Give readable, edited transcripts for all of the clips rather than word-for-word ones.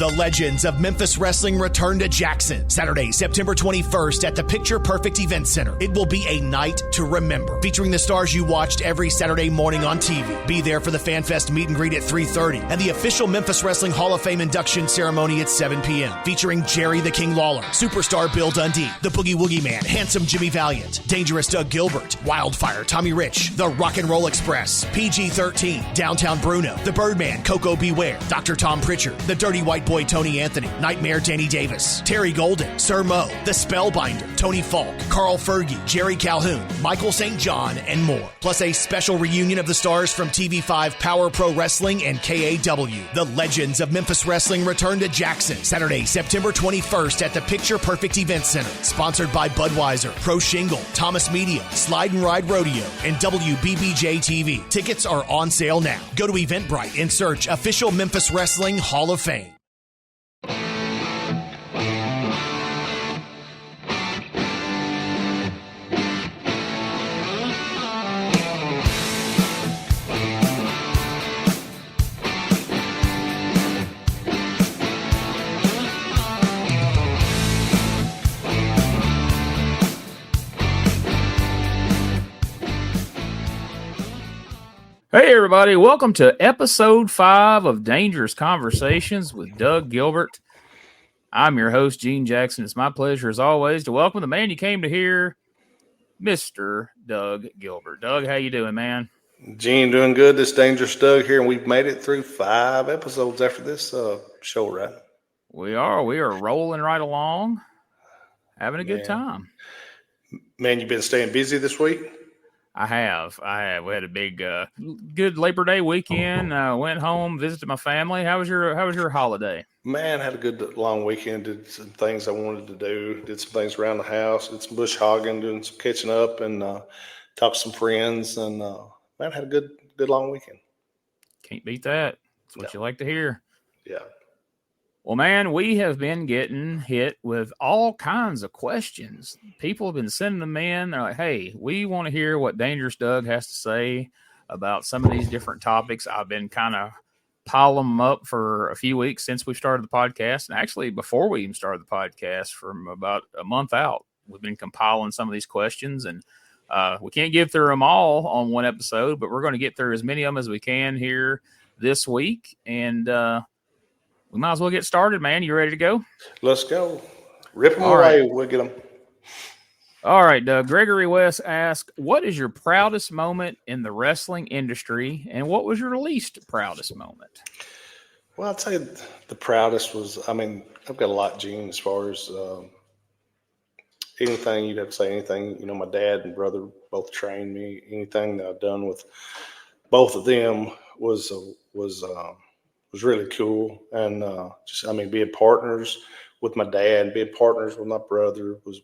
The legends of Memphis Wrestling return to Jackson, Saturday, September 21st at the Picture Perfect Event Center. It will be a night to remember, featuring the stars you watched every Saturday morning on TV. Be there for the Fan Fest meet and greet at 3:30 and the official Memphis Wrestling Hall of Fame induction ceremony at 7 p.m. featuring Jerry the King Lawler, Superstar Bill Dundee, the Boogie Woogie Man, Handsome Jimmy Valiant, Dangerous Doug Gilbert, Wildfire Tommy Rich, the Rock and Roll Express, PG-13, Downtown Bruno, the Birdman Coco Beware, Dr. Tom Pritchard, the Dirty White Boy Tony Anthony, Nightmare Danny Davis, Terry Golden, Sir Mo, the Spellbinder, Tony Falk, Carl Fergie, Jerry Calhoun, Michael St. John, and more. Plus a special reunion of the stars from TV5 Power Pro Wrestling and KAW. The legends of Memphis Wrestling return to Jackson, Saturday, September 21st at the Picture Perfect Event Center. Sponsored by Budweiser, Pro Shingle, Thomas Media, Slide and Ride Rodeo, and WBBJ TV. Tickets are on sale now. Go to Eventbrite and search Official Memphis Wrestling Hall of Fame. Hey, everybody. Welcome to episode 5 of Dangerous Conversations with Doug Gilbert. I'm your host, Gene Jackson. It's my pleasure, as always, to welcome the man you came to hear, Mr. Doug Gilbert. Doug, how you doing, man? Gene, doing good. This Dangerous Doug here, and we've made it through 5 episodes after this show, right? We are rolling right along, having a good time. Man, you've been staying busy this week? I have. We had a big, good Labor Day weekend. Went home, visited my family. How was your holiday? Man, had a good long weekend. Did some things I wanted to do. Did some things around the house. Did some bush hogging, doing some catching up, and talked to some friends. And man, had a good long weekend. Can't beat that. That's what you like to hear. Yeah. Well, man, we have been getting hit with all kinds of questions. People have been sending them in. They're like, hey, we want to hear what Dangerous Doug has to say about some of these different topics. I've been kind of piling them up for a few weeks since we started the podcast. And actually, before we even started the podcast, from about a month out, we've been compiling some of these questions. And we can't get through them all on one episode, but we're going to get through as many of them as we can here this week. And we might as well get started, man. You ready to go? Let's go. Rip them away. Right. We'll get them. All right, Doug. Gregory West asked, what is your proudest moment in the wrestling industry, and what was your least proudest moment? Well, I'd say the proudest was, I've got a lot, Gene, as far as anything, you'd have to say anything. You know, my dad and brother both trained me. Anything that I've done with both of them was really cool. And being partners with my dad, being partners with my brother was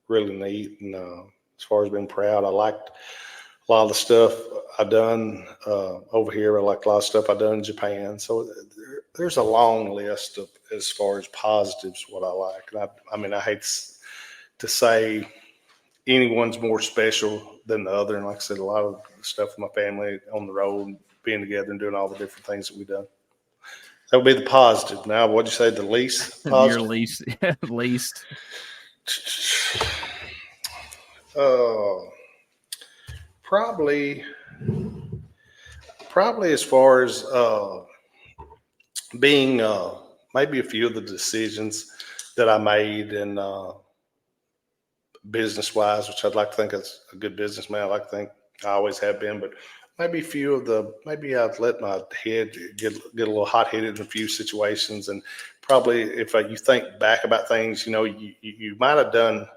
really neat. And as far as being proud, I liked a lot of the stuff I've done over here. I liked a lot of stuff I've done in Japan. So there's a long list of, as far as positives, what I like. And I hate to say anyone's more special than the other. And like I said, a lot of stuff with my family on the road, being together and doing all the different things that we've done. That would be the positive. Now, what'd you say, the least positive? Your least. Probably as far as being maybe a few of the decisions that I made and business-wise, which I'd like to think is a good businessman. I like to think I always have been, but maybe I've let my head get a little hot-headed in a few situations. And probably if you think back about things, you know, you might have done,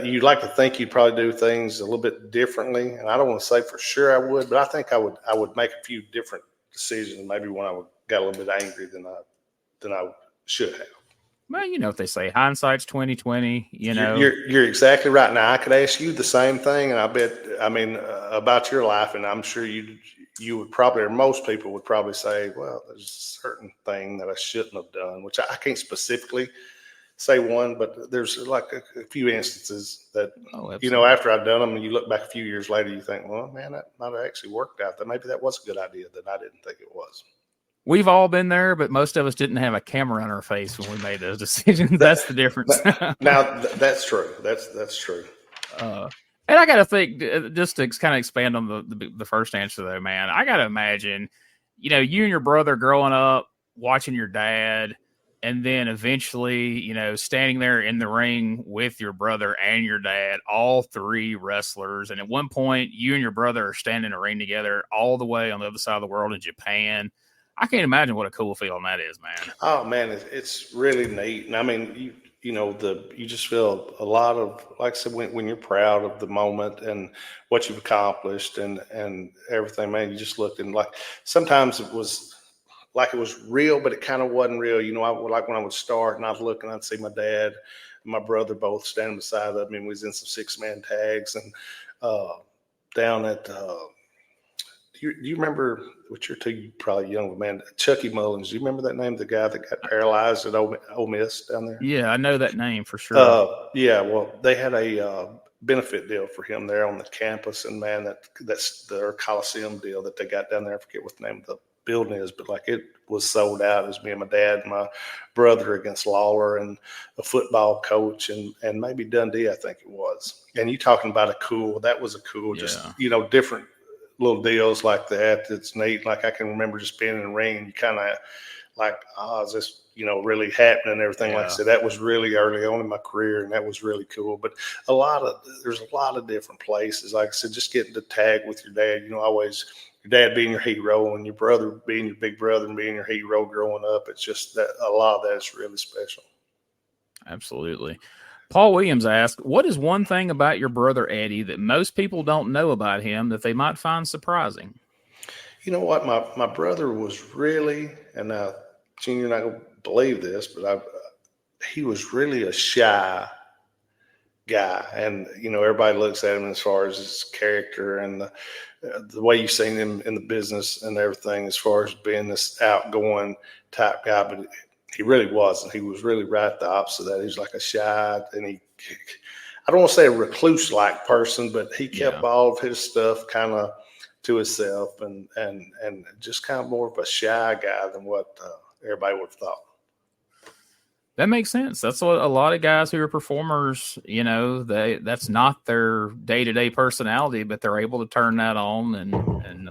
you'd like to think you'd probably do things a little bit differently. And I don't want to say for sure I would, but I think I would make a few different decisions, maybe when I got a little bit angry than I should have. Well, you know what they say, hindsight's 20/20, you know. You're exactly right. Now, I could ask you the same thing, and I bet, about your life, and I'm sure you would probably, or most people would probably say, well, there's a certain thing that I shouldn't have done, which I can't specifically say one, but there's like a few instances that, you know, after I've done them, and you look back a few years later, you think, well, man, that might have actually worked out. That maybe that was a good idea that I didn't think it was. we've all been there, but most of us didn't have a camera on our face when we made those decisions. That's the difference. That's true. That's true. And I got to think, just to kind of expand on the first answer, though, man, I got to imagine, you and your brother growing up, watching your dad, and then eventually, standing there in the ring with your brother and your dad, all three wrestlers. And at one point, you and your brother are standing in a ring together all the way on the other side of the world in Japan. I can't imagine what a cool feeling that is, man. Oh, man, it's really neat. And I mean, you just feel a lot of, like I said, when you're proud of the moment and what you've accomplished and everything, man, you just looked and like, sometimes it was like it was real, but it kind of wasn't real. I would, like when I would start and I'd look and I'd see my dad and my brother both standing beside of me. And we was in some 6-man tags and down at, do you remember, which you're too probably young, man, Chucky Mullins? Do you remember that name? The guy that got paralyzed at Ole Miss down there? Yeah, I know that name for sure. Yeah, well, they had a benefit deal for him there on the campus, and man, that's their Coliseum deal that they got down there. I forget what the name of the building is, but like it was sold out. It was me and my dad and my brother against Lawler and a football coach and maybe Dundee, I think it was. And you talking about that was a cool, just different little deals like that. It's neat. Like I can remember just being in the ring and you kind of like, is this, really happening and everything. Like I said, that was really early on in my career and that was really cool. But there's a lot of different places. Like I said, just getting to tag with your dad, always your dad being your hero and your brother being your big brother and being your hero growing up. It's just that a lot of that is really special. Absolutely. Paul Williams asked, what is one thing about your brother Eddie that most people don't know about him that they might find surprising? You know what? My brother was really, and Junior, you're not going to believe this, but he was really a shy guy. And, everybody looks at him as far as his character and the way you've seen him in the business and everything as far as being this outgoing type guy. But he really wasn't. He was really right the opposite of that. He was like a shy, and I don't want to say a recluse-like person, but he kept all of his stuff kind of to himself and just kind of more of a shy guy than what everybody would have thought. That makes sense. That's what a lot of guys who are performers, that's not their day-to-day personality, but they're able to turn that on and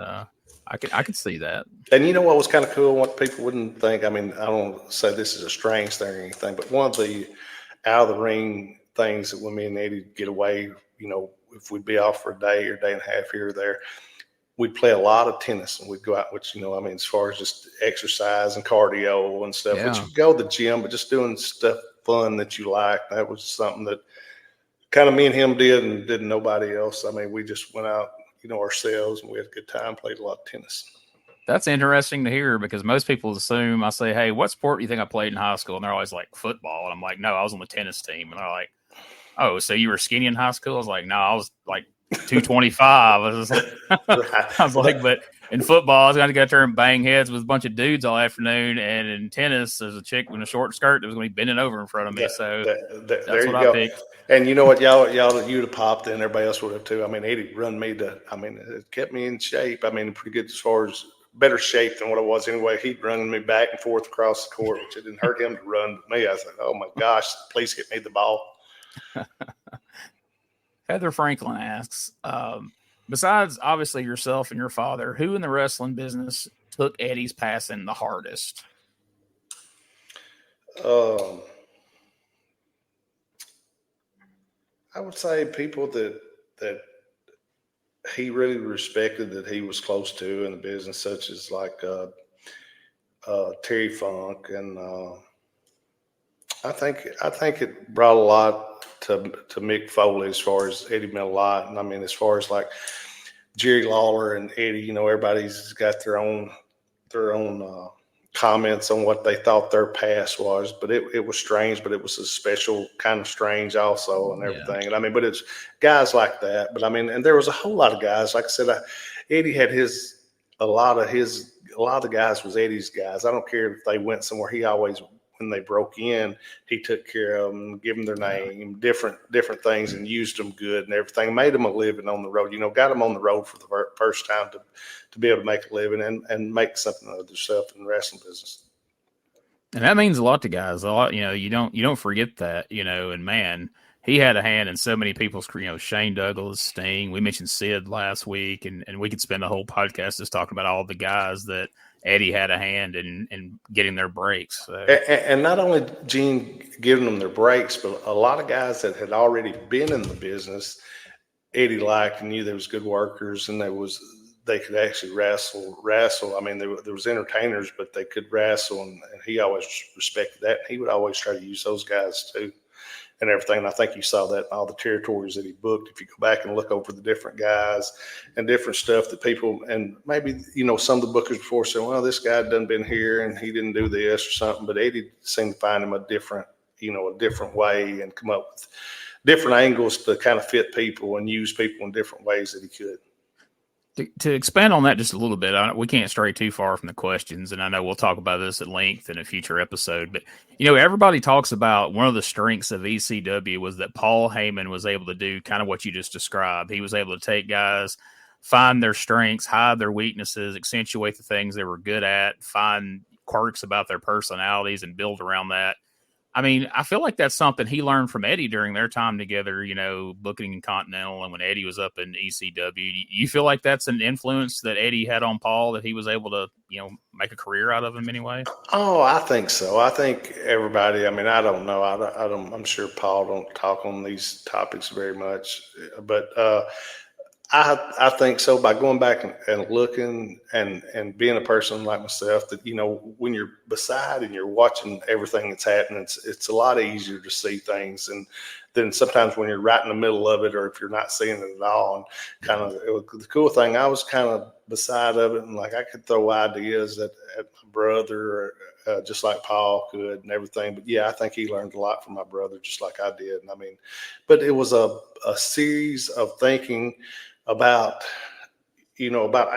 I could see that. And you know what was kind of cool, what people wouldn't think, I mean, I don't say this is a strange thing or anything, but one of the out of the ring things that when me and Eddie get away, if we'd be off for a day or day and a half here or there, we'd play a lot of tennis and we'd go out, which, as far as just exercise and cardio and stuff, which you go to the gym, but just doing stuff fun that you like. That was something that kind of me and him did and didn't nobody else. I mean, we just went out, ourselves and we had a good time, played a lot of tennis. That's interesting to hear because most people assume I say, hey, what sport do you think I played in high school? And they're always like football. And I'm like, no, I was on the tennis team. And they're like, oh, so you were skinny in high school? I was like, no, I was like 225. I was like, but in football, I was going to go out there and bang heads with a bunch of dudes all afternoon. And in tennis, there's a chick in a short skirt that was going to be bending over in front of me. That's what I picked. And you know what, y'all, you'd have popped in. Everybody else would have too. I mean, Eddie run me it kept me in shape. I mean, pretty good as far as better shape than what I was anyway. He'd run me back and forth across the court, which it didn't hurt him to run to me. I was like, oh my gosh, please get me the ball. Heather Franklin asks, besides obviously yourself and your father, who in the wrestling business took Eddie's passing the hardest? I would say people that he really respected, that he was close to in the business, such as like Terry Funk, and I think it brought a lot to Mick Foley as far as Eddie meant a lot. And I mean, as far as like Jerry Lawler and Eddie, everybody's got their own comments on what they thought their past was, but it was strange, but it was a special kind of strange also and everything. And I mean, but it's guys like that. But I mean, and there was a whole lot of guys. Like I said, Eddie had a lot of the guys was Eddie's guys. I don't care if they went somewhere. when they broke in, he took care of them, give them their name, different things, and used them good and everything. Made them a living on the road. Got them on the road for the first time to be able to make a living and make something of themselves in the wrestling business. And that means a lot to guys. A lot, you don't forget that, and man, he had a hand in so many people's, Shane Douglas, Sting. We mentioned Sid last week, and we could spend the whole podcast just talking about all the guys that Eddie had a hand in getting their breaks. So. And not only Gene giving them their breaks, but a lot of guys that had already been in the business, Eddie liked and knew they was good workers, and they could actually wrestle. I mean, there was entertainers, but they could wrestle, and he always respected that. He would always try to use those guys too, and everything. And I think you saw that in all the territories that he booked. If you go back and look over the different guys and different stuff that people, and maybe, some of the bookers before said, well, this guy done been here and he didn't do this or something, but Eddie seemed to find him a different way and come up with different angles to kind of fit people and use people in different ways that he could. To expand on that just a little bit, we can't stray too far from the questions, and I know we'll talk about this at length in a future episode, but, everybody talks about one of the strengths of ECW was that Paul Heyman was able to do kind of what you just described. He was able to take guys, find their strengths, hide their weaknesses, accentuate the things they were good at, find quirks about their personalities, and build around that. I mean, I feel like that's something he learned from Eddie during their time together, booking in Continental and when Eddie was up in ECW. You feel like that's an influence that Eddie had on Paul, that he was able to, make a career out of him anyway? Oh, I think so. I think everybody, I mean, I don't know. I'm sure Paul don't talk on these topics very much, but I think so. By going back and looking and being a person like myself, that, when you're beside and you're watching everything that's happening, it's a lot easier to see things. And then sometimes when you're right in the middle of it, or if you're not seeing it at all, and the cool thing, I was kind of beside of it, and like I could throw ideas at my brother, just like Paul could and everything. But yeah, I think he learned a lot from my brother, just like I did. And I mean, but it was a series of thinking about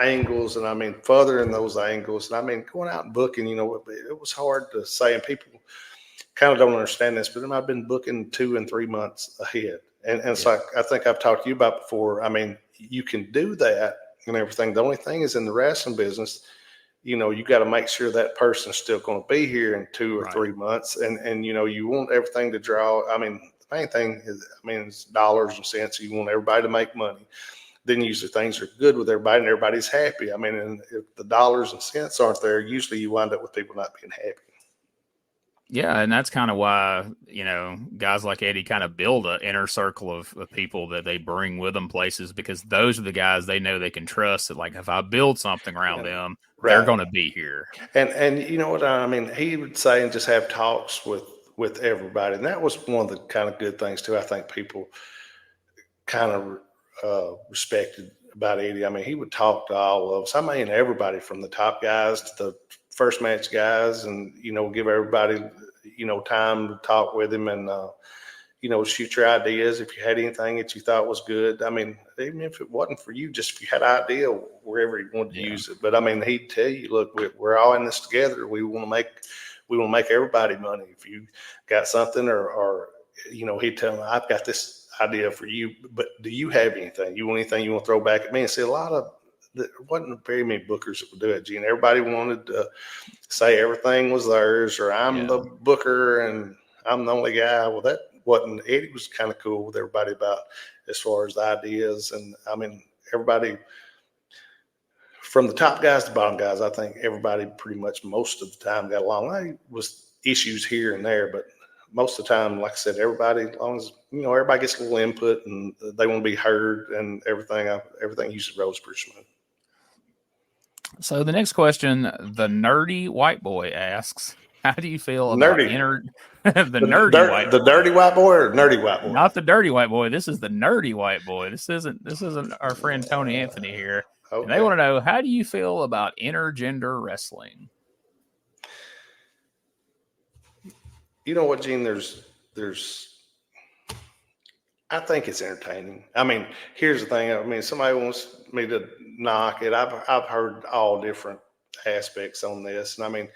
angles, and I mean, furthering those angles. And I mean, going out and booking, it was hard to say, and people kind of don't understand this, but I've been booking 2 and 3 months ahead. And it's like, I think I've talked to you about before. I mean, you can do that and everything. The only thing is, in the wrestling business, you got to make sure that person's still going to be here in 2 or 3 months. And you want everything to draw. I mean, the main thing is, it's dollars and cents. You want everybody to make money. Then usually things are good with everybody and everybody's happy. I mean, and if the dollars and cents aren't there, usually you wind up with people not being happy. Yeah, and that's kind of why, guys like Eddie kind of build an inner circle of people that they bring with them places, because those are the guys they know they can trust, that, like, if I build something around them, they're going to be here. And you know what I mean? He would say, and just have talks with everybody. And that was one of the kind of good things too. I think people kind of respected about Eddie. I mean, he would talk to all of us. I mean, everybody from the top guys to the first match guys, and, give everybody, time to talk with him, and, shoot your ideas. If you had anything that you thought was good, I mean, even if it wasn't for you, just if you had an idea wherever you wanted to use it. But I mean, he'd tell you, look, we're all in this together. We want to make everybody money. If you got something, or he'd tell me, I've got this idea for you, but do you have anything? You want anything you want to throw back at me? And see, there wasn't very many bookers that would do it, Gene. Everybody wanted to say everything was theirs, or I'm the booker and I'm the only guy. Well, that wasn't. Eddie was kind of cool with everybody about, as far as the ideas. And I mean, everybody from the top guys to bottom guys, I think everybody pretty much most of the time got along. There was issues here and there, but most of the time, like I said, everybody, as long as, everybody gets a little input and they want to be heard, and everything usually rolls pretty smooth. So the next question, the nerdy white boy asks, how do you feel about the dirty white boy or nerdy white boy? Not the dirty white boy. This is the nerdy white boy. This isn't our friend Tony Anthony here. Okay. And they want to know, how do you feel about intergender wrestling? You know what, Gene? I think it's entertaining. I mean, here's the thing. I mean, somebody wants me to knock it. I've heard all different aspects on this, and I mean,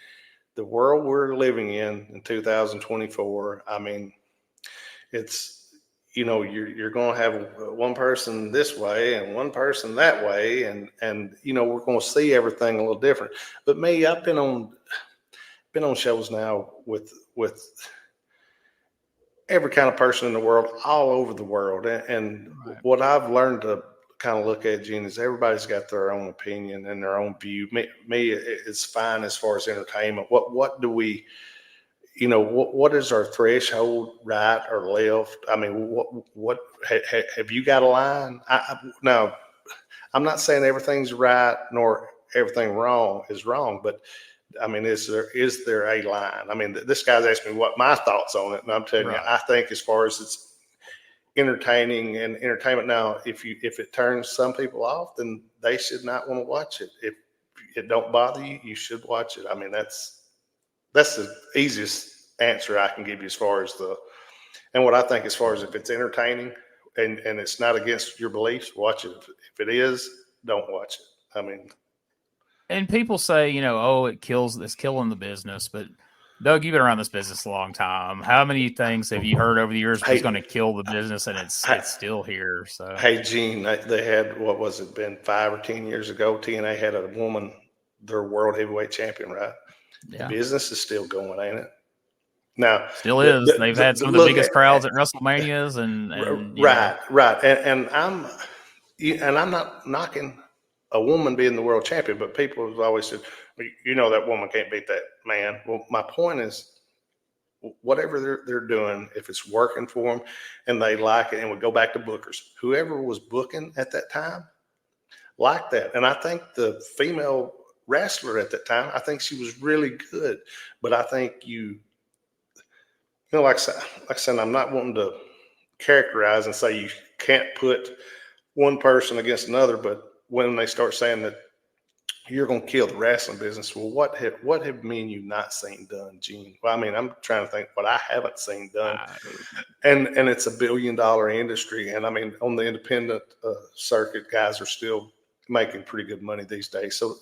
the world we're living in 2024, I mean, it's, you're going to have one person this way and one person that way. And we're going to see everything a little different. But me, I've been on shows now with every kind of person in the world, all over the world. And Right. what I've learned to kind of look at, Gene, is everybody's got their own opinion and their own view. Me, it's fine as far as entertainment. What do we, what is our threshold, right or left? I mean, what have you got a line? Now, I'm not saying everything's right nor everything wrong is wrong, but I mean, is there a line? I mean, this guy's asked me what my thoughts on it, and I'm telling you, I think as far as it's entertaining and entertainment. Now, if it turns some people off, then they should not want to watch it. If it don't bother you, you should watch it. I mean, that's the easiest answer I can give you as far as and what I think as far as if it's entertaining and it's not against your beliefs, watch it. If it is, don't watch it. I mean, and people say, it's killing the business, but Doug, you've been around this business a long time. How many things have you heard over the years was going to kill the business, and it's still here? So, hey, Gene, they had, what was it, been 5 or 10 years ago? TNA had a woman, their world heavyweight champion, right? Yeah. The business is still going, ain't it? Now, still is. They've had some of the biggest crowds at WrestleManias, and right. And I'm not knocking a woman being the world champion, but people have always said, that woman can't beat that man. Well, my point is, whatever they're doing, if it's working for them and they like it, and we go back to bookers, whoever was booking at that time liked that. And I think the female wrestler at that time, I think she was really good, but I think like I said, I'm not wanting to characterize and say you can't put one person against another, but when they start saying that you're going to kill the wrestling business, well, what have me and you not seen done, Gene? Well, I mean, I'm trying to think what I haven't seen done, and it's $1 billion industry, and I mean, on the independent circuit, guys are still making pretty good money these days, so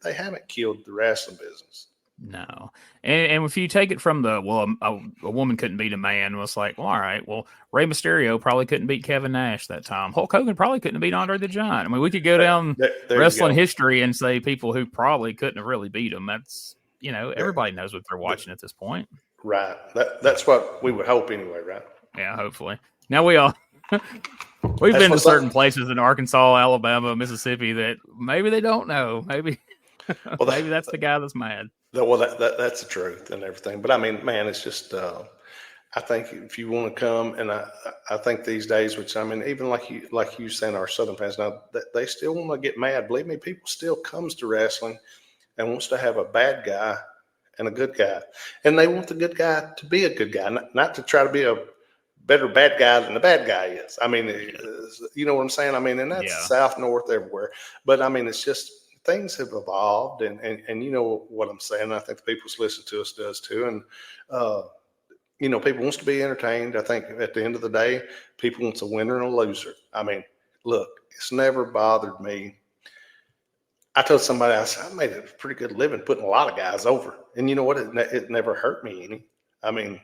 they haven't killed the wrestling business. No. And if you take it from a woman couldn't beat a man, it's like, well, all right, well, Rey Mysterio probably couldn't beat Kevin Nash that time. Hulk Hogan probably couldn't beat Andre the Giant. I mean, we could go down wrestling history and say people who probably couldn't have really beat him. That's, everybody knows what they're watching at this point. Right. That's what we would hope anyway, right? Yeah, hopefully. Now we've been to certain places in Arkansas, Alabama, Mississippi that maybe they don't know. Maybe maybe that's the guy that's mad. Well, that's the truth and everything. But I mean, man, it's just, I think if you want to come, and I think these days, which I mean, even like you saying, our Southern fans now, they still want to get mad. Believe me, people still comes to wrestling and wants to have a bad guy and a good guy. And they want the good guy to be a good guy, not to try to be a better bad guy than the bad guy is. I mean, you know what I'm saying? I mean, and that's South, North, everywhere. But I mean, it's just, things have evolved, and you know what I'm saying. I think the people who listen to us does too. And people wants to be entertained. I think at the end of the day, people wants a winner and a loser. I mean, look, it's never bothered me. I told somebody, I said, I made a pretty good living putting a lot of guys over, and you know what? It never hurt me any. I mean,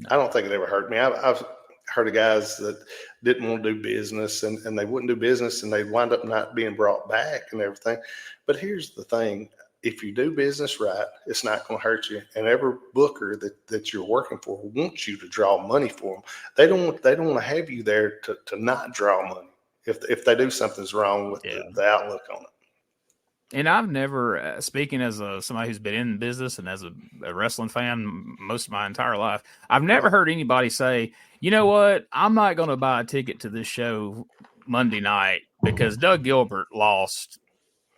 I don't think it ever hurt me. I've heard of guys that didn't want to do business and they wouldn't do business and they'd wind up not being brought back and everything. But here's the thing. If you do business right, it's not going to hurt you. And every booker that you're working for wants you to draw money for them. They don't want to have you there to not draw money if they do something's wrong with the outlook on it. And I've never, speaking as somebody who's been in business and as a wrestling fan most of my entire life, I've never heard anybody say, you know what, I'm not going to buy a ticket to this show Monday night because Doug Gilbert lost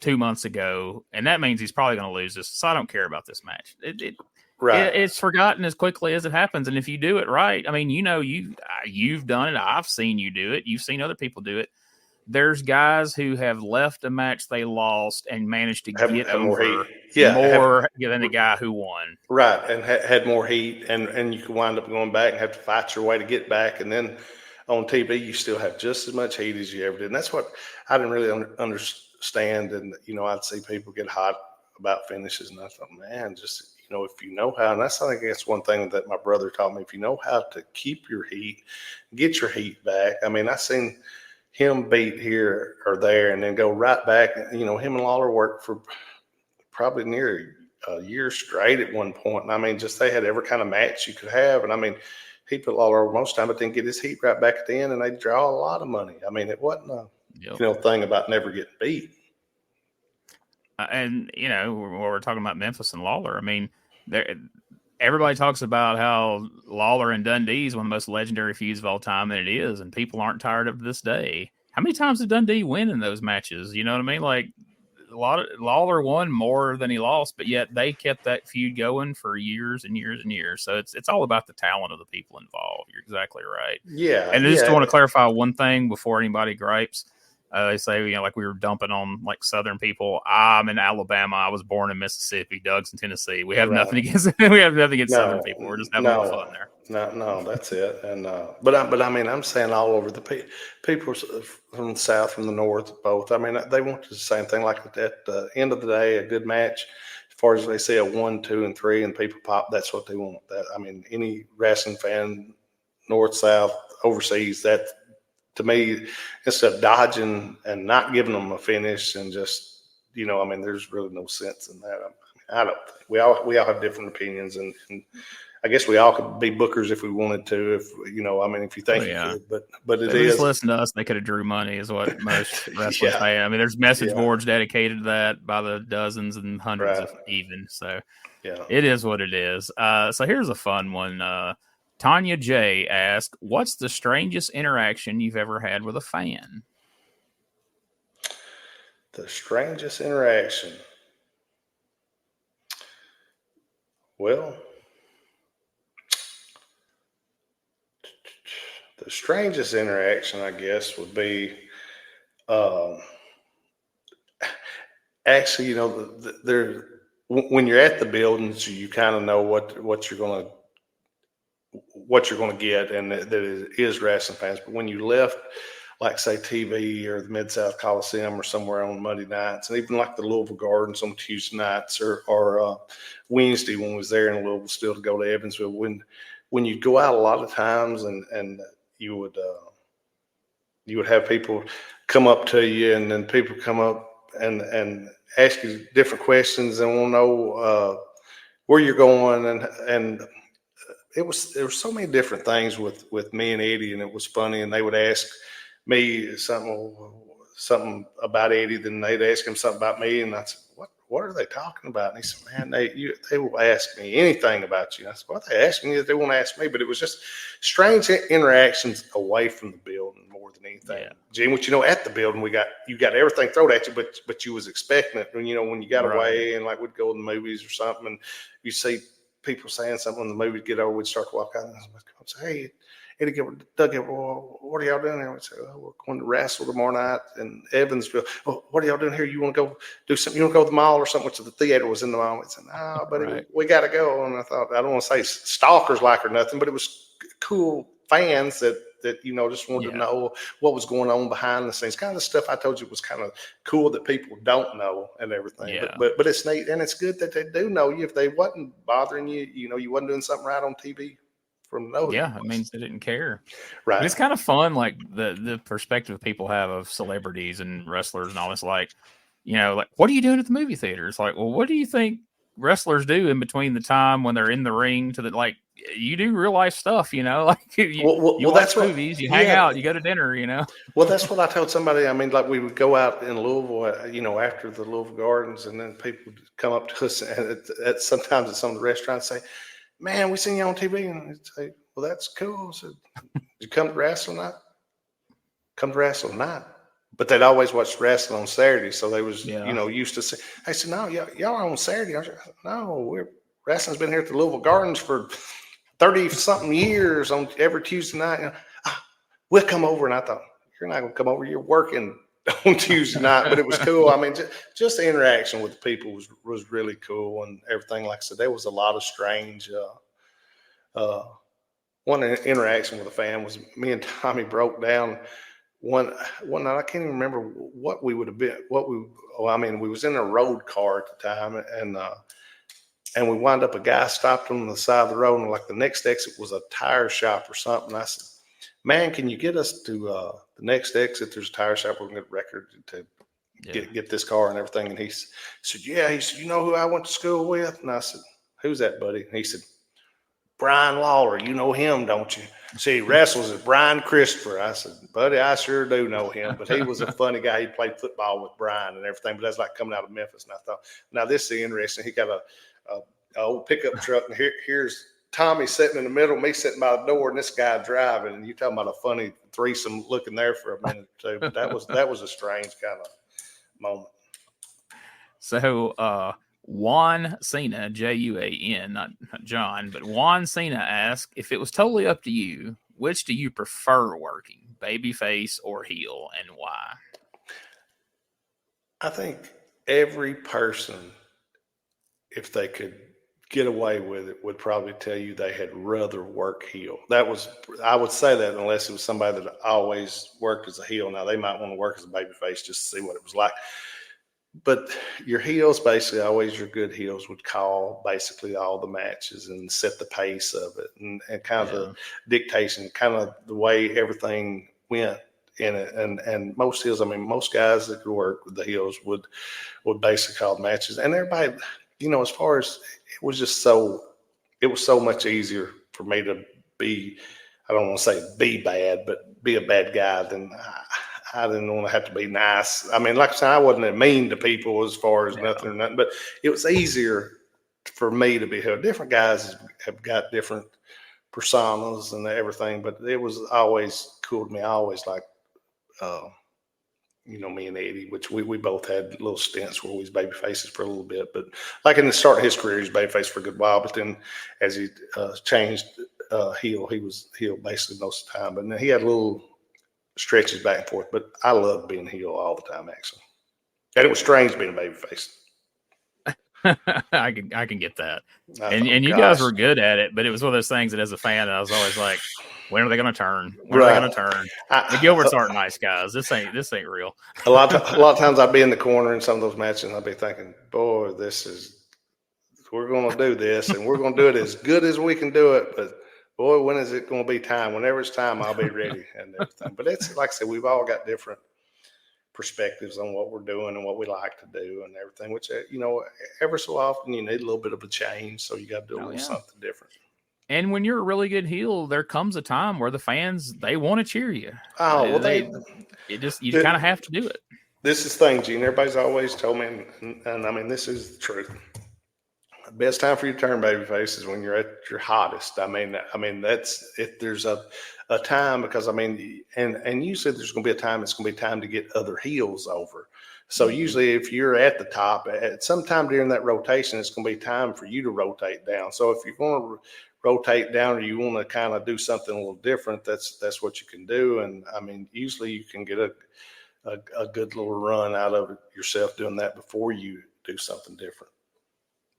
2 months ago, and that means he's probably going to lose this, so I don't care about this match. It's forgotten as quickly as it happens, and if you do it right, I mean, you've done it. I've seen you do it. You've seen other people do it. There's guys who have left a match they lost and managed to get over more than the guy who won. Right, and had more heat, and you could wind up going back and have to fight your way to get back. And then on TV, you still have just as much heat as you ever did. And that's what I didn't really understand. And, I'd see people get hot about finishes, and I thought, man, just, if you know how, and I think that's one thing that my brother taught me, if you know how to keep your heat, get your heat back. I mean, I seen him beat here or there and then go right back. Him and Lawler worked for probably near a year straight at one point. And I mean, just they had every kind of match you could have. And I mean, he put Lawler over most time, but then get his heat right back at the end, and they draw a lot of money. I mean, it wasn't a thing about never getting beat. And we're talking about Memphis and Lawler. I mean, everybody talks about how Lawler and Dundee is one of the most legendary feuds of all time, and it is. And people aren't tired of this day. How many times did Dundee win in those matches? You know what I mean? Like, Lawler won more than he lost, but yet they kept that feud going for years and years and years. So it's all about the talent of the people involved. You're exactly right. Yeah. And I just want to clarify one thing before anybody gripes. They say, like we were dumping on like Southern people. I'm in Alabama. I was born in Mississippi. Doug's in Tennessee. We have nothing against Southern people. We're just having a little fun there. No, that's it. And but I mean, I'm saying all over the people from the South, from the North, both. I mean, they want the same thing. Like at the end of the day, a good match. As far as they say, a 1, 2, and 3, and people pop. That's what they want. I mean, any wrestling fan, North, South, overseas, that. To me, instead of dodging and not giving them a finish and just, I mean, there's really no sense in that. I don't think we all have different opinions, and I guess we all could be bookers if we wanted to. If I mean, if you think you could, but it is. Just listen to us. They could have drew money, is what most wrestlers pay. I mean, there's message boards dedicated to that by the dozens and hundreds of even. So it is what it is. So here's a fun one. Tanya J asked, what's the strangest interaction you've ever had with a fan? The strangest interaction. Well, the strangest interaction, I guess, would be actually, when you're at the buildings, you kind of know what you're going to get, and that it is wrestling fans. But when you left, like say TV or the Mid-South Coliseum or somewhere on Monday nights, and even like the Louisville Gardens on Tuesday nights or Wednesday when we was there in Louisville still to go to Evansville, when you go out a lot of times and you would have people come up to you, and then people come up and ask you different questions and want to know where you're going, and there were so many different things with me and Eddie, and it was funny. And they would ask me something about Eddie, then they'd ask him something about me, and I said, "What are they talking about?" And he said, "Man, they will ask me anything about you." I said, "What are they asking you? They won't ask me." But it was just strange interactions away from the building more than anything. Yeah. Jim, at the building you got everything thrown at you, but you was expecting it. When you got away, and like we'd go to the movies or something, and you see people saying something when the movie would get over, we'd start to walk out and I'd say, "Hey, Eddie Gilbert, Doug Gilbert, what are y'all doing here?" We'd say, "We're going to wrestle tomorrow night in Evansville." "Oh, what are y'all doing here? You want to go do something? You want to go to the mall or something?" Which the theater was in the mall. We'd say, "No, but we got to go." And I thought, I don't want to say stalkers like or nothing, but it was cool fans that just wanted to know what was going on behind the scenes. Kind of the stuff I told you was kind of cool that people don't know and everything. Yeah. But it's neat, and it's good that they do know you. If they wasn't bothering you, you wasn't doing something right on TV from no. Yeah, it means they didn't care. Right. But it's kind of fun, like the perspective people have of celebrities and wrestlers and all this. Like, like, what are you doing at the movie theater? It's like, well, what do you think wrestlers do in between the time when they're in the ring to you do real life stuff, like you watch movies, you hang out, you go to dinner, Well, that's what I told somebody. I mean, like we would go out in Louisville, after the Louisville Gardens, and then people would come up to us and sometimes at some of the restaurants say, "Man, we seen you on TV." And I'd say, "Well, that's cool." So, "Did you come to wrestling night?" "Come to wrestling night." But they'd always watch wrestling on Saturday. So they was, used to say, I said, "No, y'all are on Saturday." I said, "No, wrestling's been here at the Louisville Gardens for 30-something years on every Tuesday night. We'll come over." And I thought, "You're not going to come over. You're working on Tuesday night." But it was cool. I mean, just the interaction with the people was really cool, and everything. Like I said, there was a lot of strange. One interaction with a fan was me and Tommy broke down one night. I can't even remember what we would have been. We was in a road car at the time, and we wound up, a guy stopped on the side of the road, and like the next exit was a tire shop or something. I said, man, can you get us to the next exit? There's a tire shop. We're going to get a record to get this car and everything. And he said, yeah. He said, you know who I went to school with? And I said, who's that, buddy? And he said, Brian Lawler. You know him, don't you? See, he wrestles at Brian Christopher. I said, buddy, I sure do know him. But he was a funny guy. He played football with Brian and everything. But that's like coming out of Memphis. And I thought, now this is interesting. He got a old pickup truck, and here's Tommy sitting in the middle, me sitting by the door, and this guy driving. And you talking about a funny threesome looking there for a minute or two. But that was a strange kind of moment. So Juan Cena, Juan, not John, but Juan Cena asked, if it was totally up to you, which do you prefer working, babyface or heel, and why? I think every person, if they could get away with it, would probably tell you they had rather work heel. I would say that unless it was somebody that always worked as a heel. Now, they might want to work as a babyface just to see what it was like. But your heels, basically, always your good heels would call basically all the matches and set the pace of it and kind of the dictation, kind of the way everything went in it. And most heels, I mean, most guys that could work with the heels would basically call the matches. And everybody, you know, as far as it was so much easier for me to be, I don't want to say be bad, but be a bad guy than I didn't want to have to be nice. I mean, like I said, I wasn't mean to people as far as nothing, but it was easier for me to be here. Different guys have got different personas and everything, but it was always cool to me. I always liked, you know, me and Eddie, which we both had little stints where we was baby faces for a little bit. But like in the start of his career, he was baby face for a good while. But then as he changed heel, he was heel basically most of the time. But then he had little stretches back and forth, but I loved being heel all the time, actually. And it was strange being a baby face. I can get that. And you guys were good at it, but it was one of those things that as a fan, I was always like, when are they going to turn? When are they going to turn? The Gilberts aren't nice guys. This ain't real. a lot of times I'd be in the corner in some of those matches, and I'd be thinking, boy, we're going to do this, and we're going to do it as good as we can do it, but boy, when is it going to be time? Whenever it's time, I'll be ready and everything. But it's like I said, we've all got different perspectives on what we're doing and what we like to do and everything, which, you know, ever so often you need a little bit of a change. So you got to do a little something different. And when you're a really good heel, there comes a time where the fans, they want to cheer you. Oh, well, you kind of have to do it. This is the thing, Gene. Everybody's always told me, and I mean, this is the truth. The best time for you to turn babyface is when you're at your hottest. I mean, that's if there's a time, because I mean, and usually there's going to be a time. It's going to be time to get other heels over. So usually, if you're at the top, at some time during that rotation, it's going to be time for you to rotate down. So if you're going to rotate down, or you want to kind of do something a little different, that's what you can do. And I mean, usually you can get a good little run out of it yourself doing that before you do something different.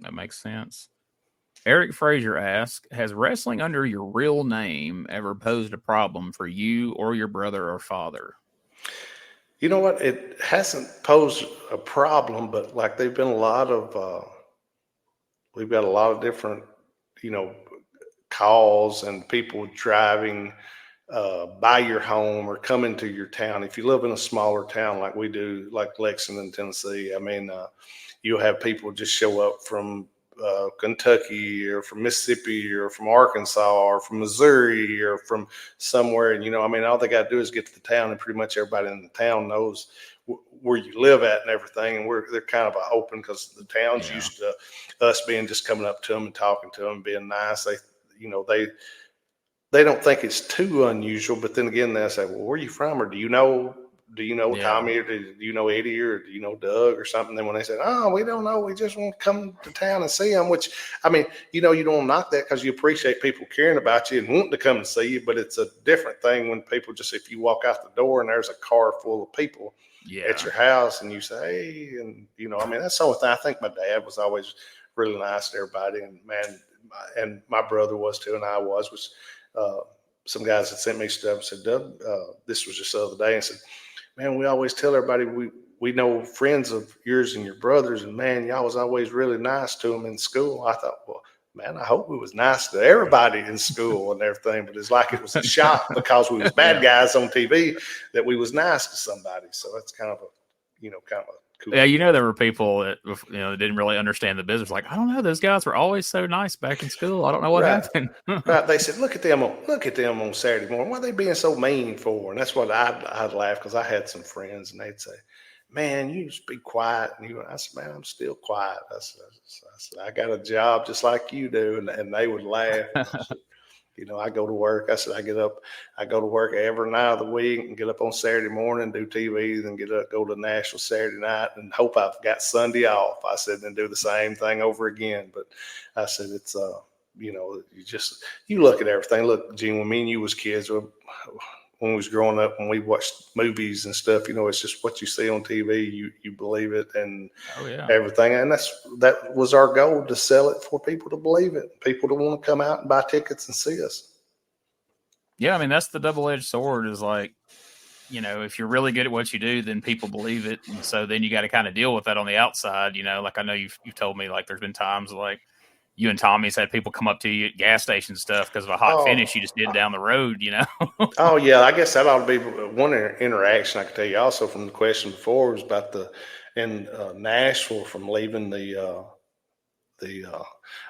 That makes sense. Eric Frazier asks, has wrestling under your real name ever posed a problem for you or your brother or father? You know what? It hasn't posed a problem, but like we've got a lot of different, you know, calls and people driving by your home or coming to your town. If you live in a smaller town like we do, like Lexington, Tennessee, I mean, you'll have people just show up from Kentucky or from Mississippi or from Arkansas or from Missouri or from somewhere. And, you know, I mean, all they got to do is get to the town, and pretty much everybody in the town knows where you live at and everything. And they're kind of open, because the town's used to us being just coming up to them and talking to them and being nice. They don't think it's too unusual, but then again, they say, well, where are you from? Or do you know Tommy, or do you know Eddie, or do you know Doug or something? Then when they said, oh, we don't know, we just want to come to town and see them, which, I mean, you know, you don't knock that, because you appreciate people caring about you and wanting to come and see you, but it's a different thing when people just, if you walk out the door and there's a car full of people at your house and you say, hey, and, you know, I mean, that's the only thing. I think my dad was always really nice to everybody, and man, and my brother was too, and I was some guys had sent me stuff and said, Doug, this was just the other day, and said, man, we always tell everybody we know friends of yours and your brothers, and man, y'all was always really nice to them in school. I thought, well, man, I hope we was nice to everybody in school and everything, but it's like it was a shock because we was bad guys on TV that we was nice to somebody. So that's kind of a cool. Yeah, there were people that didn't really understand the business. Like, I don't know, those guys were always so nice back in school. I don't know what happened. Right. They said, look at them on Saturday morning. Why are they being so mean for? And that's what I'd laugh, because I had some friends and they'd say, man, you just be quiet. And I said, man, I'm still quiet. I said, I got a job just like you do. And they would laugh. I go to work. I said, I go to work every night of the week and get up on Saturday morning, do TV, then go to Nashville Saturday night and hope I've got Sunday off. I said, then do the same thing over again. But I said, it's, you look at everything. Look, Gene, when me and you was kids, when we was growing up, when we watched movies and stuff, it's just what you see on TV, you believe it and everything. And that was our goal, to sell it for people to believe it, people to want to come out and buy tickets and see us. Yeah, I mean, that's the double-edged sword, is like, if you're really good at what you do, then people believe it. And so then you got to kind of deal with that on the outside. Like I know you've told me, like, there's been times like you and Tommy's had people come up to you at gas station stuff because of a hot finish you just did down the road, Oh, yeah. I guess that ought to be one interaction I could tell you also from the question before, was about in Nashville, from leaving the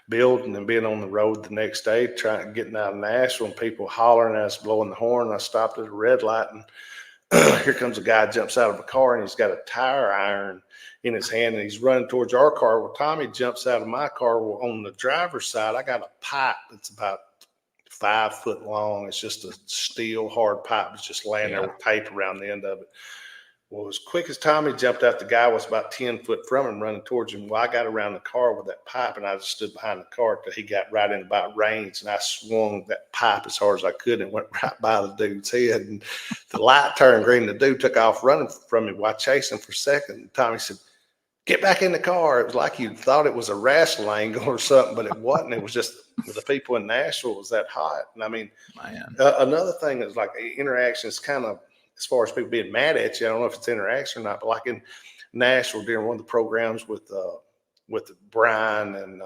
building and being on the road the next day, getting out of Nashville, and people hollering at us, blowing the horn. I stopped at a red light, and here comes a guy, jumps out of a car, and he's got a tire iron in his hand, and he's running towards our car. Well, Tommy jumps out of my car. Well, on the driver's side, I got a pipe that's about 5 foot long. It's just a steel hard pipe. It's just laying there with tape around the end of it. Well, as quick as Tommy jumped out, the guy was about 10 foot from him, running towards him. Well, I got around the car with that pipe, and I just stood behind the car till he got right in about reins, and I swung that pipe as hard as I could, and it went right by the dude's head. And the light turned green. The dude took off running from me while chasing for a second. And Tommy said, get back in the car. It was like you thought it was a wrestling angle or something, but it wasn't. It was just the people in Nashville was that hot. And I mean, another thing is like interaction is kind of, as far as people being mad at you, I don't know if it's interaction or not, but like in Nashville during one of the programs with Brian and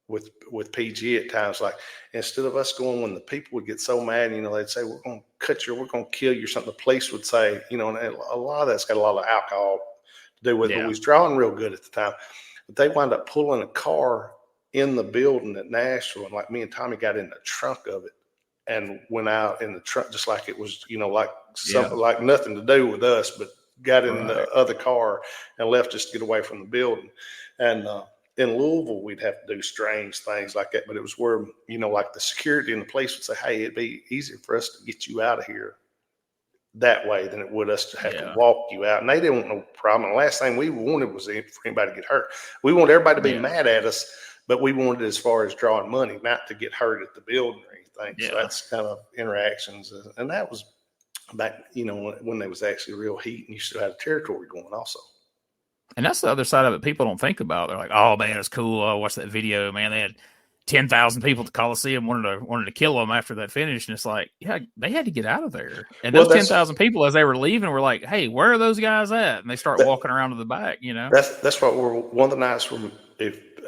with PG at times, like instead of us going, when the people would get so mad, they'd say, we're going to cut you, we're going to kill you or something. The police would say, and a lot of that's got a lot of alcohol to do with it. But we was drawing real good at the time. But they wound up pulling a car in the building at Nashville, and like me and Tommy got in the trunk of it and went out in the trunk just like it was, like something like nothing to do with us, but got in the other car and left just to get away from the building. And in Louisville, we'd have to do strange things like that, but it was where, like the security and the police would say, hey, it'd be easier for us to get you out of here that way than it would us to have to walk you out. And they didn't want no problem. The last thing we wanted was for anybody to get hurt. We wanted everybody to be mad at us, but we wanted it as far as drawing money, not to get hurt at the building or anything. Yeah. So that's kind of interactions. And that was back, when there was actually real heat, and you still had a territory going also. And that's the other side of it people don't think about. They're like, oh, man, it's cool. I watched that video. Man, they had 10,000 people at the Coliseum wanted to kill them after that finish. And it's like, yeah, they had to get out of there. And those 10,000 people, as they were leaving, were like, hey, where are those guys at? And they start walking around to the back, That's what one of the nights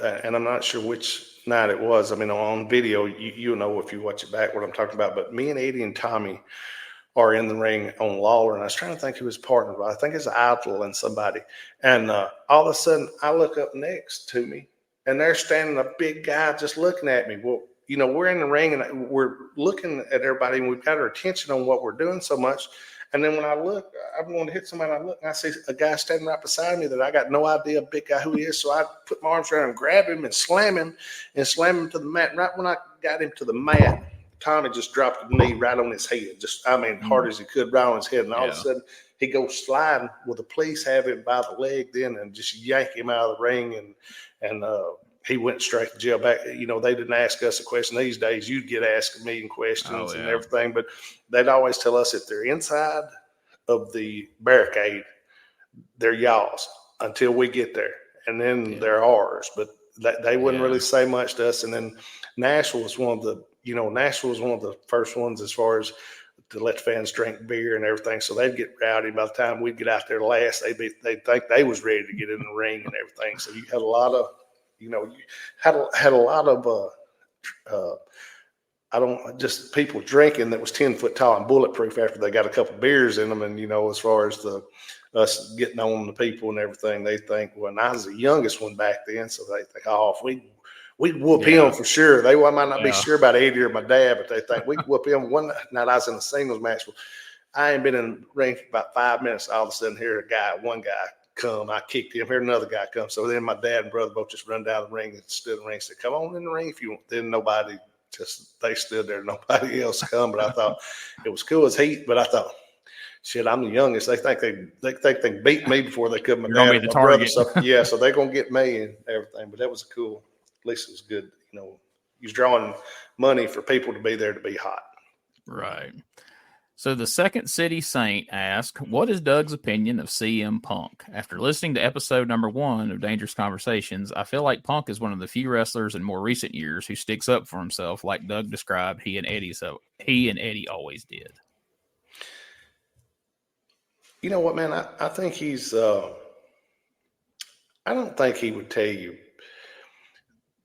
and I'm not sure which night it was. I mean, on video, you know, if you watch it back, what I'm talking about. But me and Eddie and Tommy are in the ring on Lawler, and I was trying to think who his partner was. I think it's Idle and somebody. And all of a sudden, I look up next to me, and there's standing a big guy just looking at me. Well, we're in the ring, and we're looking at everybody, and we've got our attention on what we're doing so much. And then when I look, I'm going to hit somebody, and I look, and I see a guy standing right beside me that I got no idea, a big guy, who he is. So I put my arms around him, grab him, and slam him to the mat. And right when I got him to the mat, Tommy just dropped a knee right on his head, hard as he could, right on his head. And all of a sudden, he goes sliding. Well, the police have him by the leg then and just yank him out of the ring. And he went straight to jail. Back, they didn't ask us a question. These days, you'd get asked a million questions and everything. But they'd always tell us if they're inside of the barricade, they're y'all's until we get there. And then they're ours. But they wouldn't really say much to us. And then Nashville was one of the first ones as far as to let the fans drink beer and everything. So they'd get rowdy. By the time we'd get out there last, they'd think they was ready to get in the ring and everything. So you had a lot of, you had a lot of, just people drinking that was 10 foot tall and bulletproof after they got a couple beers in them. And, as far as us getting on the people and everything, they think, well, and I was the youngest one back then. So they think, oh, if we'd whoop him for sure. They might not be sure about Eddie or my dad, but they think we'd whoop him. One night I was in a singles match. I ain't been in the ring for about 5 minutes. All of a sudden, one guy come. I kicked him. Here another guy come. So then my dad and brother both just run down the ring and stood in the ring and said, come on in the ring if you want. Then nobody, they stood there. Nobody else come. But I thought it was cool as heat. But I thought, shit, I'm the youngest. They think they beat me before they could. My dad and my brother. So they're going to get me and everything. But that was cool. At least it was good. He was drawing money for people to be there to be hot. Right. So the Second City Saint asked, what is Doug's opinion of CM Punk? After listening to episode number 1 of Dangerous Conversations, I feel like Punk is one of the few wrestlers in more recent years who sticks up for himself like Doug described he and Eddie always did. You know what, man? I think he's I don't think he would tell you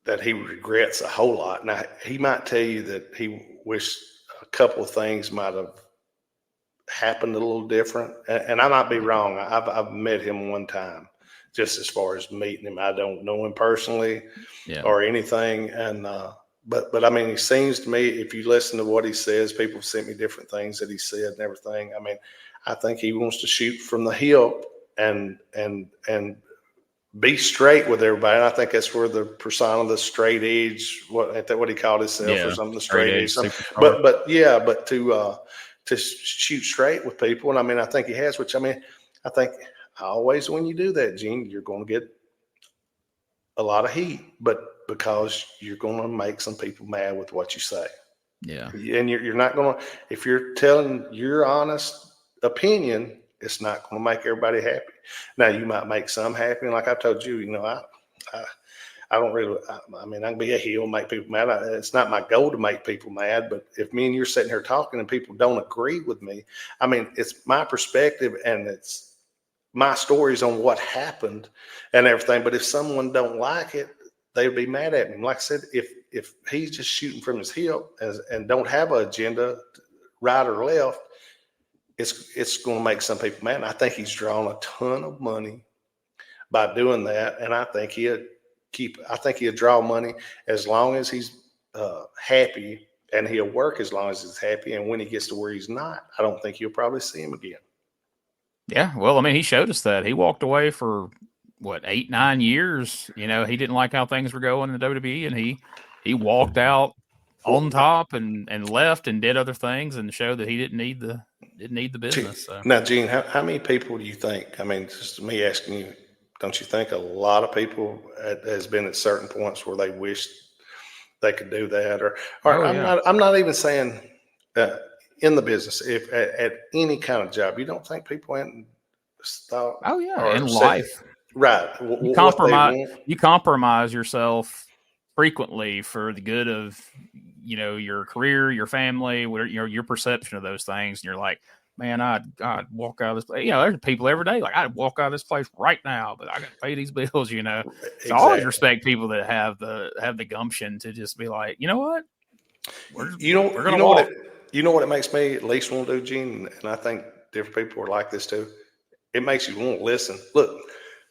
that he regrets a whole lot. Now, he might tell you that he wished a couple of things might have happened a little different. And I might be wrong. I've met him one time, just as far as meeting him. I don't know him personally or anything. And but I mean, he seems to me, if you listen to what he says, people sent me different things that he said and everything. I mean, I think he wants to shoot from the hip and be straight with everybody. And I think that's where the persona, the straight edge, what he called himself or something, the straight edge. But to shoot straight with people. And I mean, I think he has, which I mean, I think always when you do that, Gene, you're going to get a lot of heat, but because you're going to make some people mad with what you say. Yeah. And you're not going to, if you're telling your honest opinion, it's not going to make everybody happy. Now, you might make some happy. And like I told you, I don't really, I mean, I can be a heel, make people mad. It's not my goal to make people mad, but if me and you're sitting here talking and people don't agree with me, I mean, it's my perspective and it's my stories on what happened and everything. But if someone don't like it, they'd be mad at me. Like I said, if he's just shooting from his hip and don't have an agenda, right or left, it's going to make some people mad. And I think he's drawn a ton of money by doing that. And I think he'll draw money as long as he's happy, and he'll work as long as he's happy. And when he gets to where he's not, I don't think you'll probably see him again. Yeah. Well, I mean, he showed us that. He walked away for 8-9 years. He didn't like how things were going in the WWE, and he walked out on top and left and did other things and showed that he didn't need the business. So. Now, Gene, how many people do you think? I mean, just me asking you, don't you think a lot of people has been at certain points where they wished they could do that? I'm not even saying in the business, if at any kind of job, you don't think people hadn't thought? Oh yeah, in life, right? You compromise yourself frequently for the good of your career, your family, your perception of those things, and you're like, man, I'd walk out of this place. There's people every day like, I'd walk out of this place right now, but I got to pay these bills. So Exactly. I always respect people that have the gumption to just be like, you know what, we're going to walk. What it makes me at least want to do, Gene, and I think different people are like this too. It makes you want to listen. Look,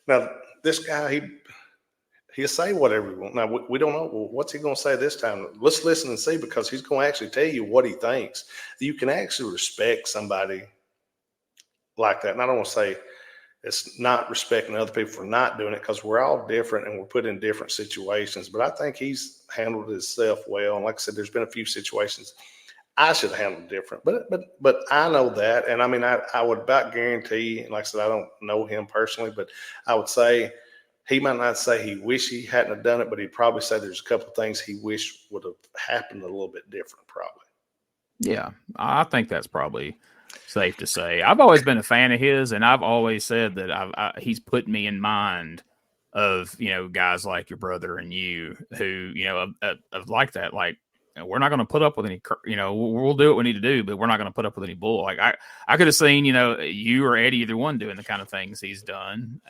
now this guy, he'll say whatever he wants. Now, we don't know. Well, what's he going to say this time? Let's listen and see, because he's going to actually tell you what he thinks. You can actually respect somebody like that. And I don't want to say it's not respecting other people for not doing it, because we're all different and we're put in different situations. But I think he's handled himself well. And like I said, there's been a few situations I should have handled different. But I know that. And I mean, I would about guarantee, like I said, I don't know him personally, but I would say, he might not say he wish he hadn't have done it, but he'd probably say there's a couple of things he wish would have happened a little bit different, probably. Yeah, I think that's probably safe to say. I've always been a fan of his, and I've always said that he's put me in mind of guys like your brother and you who of like that. Like we're not going to put up with any, we'll do what we need to do, but we're not going to put up with any bull. Like I could have seen, you or Eddie, either one, doing the kind of things he's done.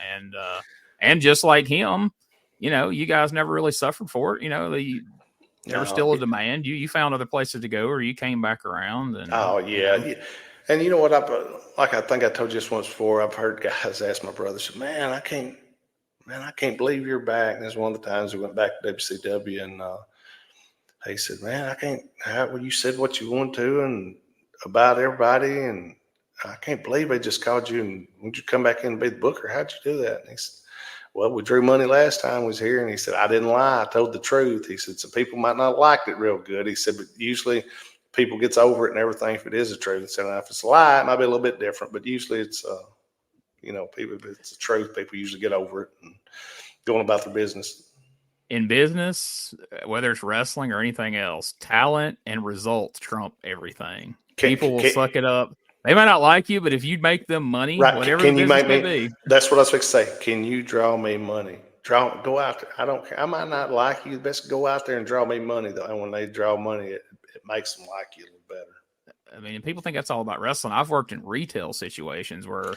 And just like him, you guys never really suffered for it. There was still a demand. You found other places to go, or you came back around. And yeah. And you know what? I think I told you this once before. I've heard guys ask my brother, said, "Man, I can't believe you're back." And that's one of the times we went back to WCW, and he said, "Man, I can't. Well, you said what you want to, and about everybody, and I can't believe they just called you. And would you come back in and be the booker? How'd you do that?" And he said, "Well, we drew money last time we was here." And he said, "I didn't lie. I told the truth." He said, "Some people might not like it real good." He said, "But usually people gets over it and everything if it is the truth." He said, "If it's a lie, it might be a little bit different, but usually it's, people, if it's the truth, people usually get over it and going about their business." In business, whether it's wrestling or anything else, talent and results trump everything. People will suck it up. They might not like you, but if you make them money, right, whatever can the you business make may me? be. That's what I was going to say. Can you draw me money? Go out there. I don't care. I might not like you. Best go out there and draw me money, though. And when they draw money, it makes them like you a little better. I mean, people think that's all about wrestling. I've worked in retail situations where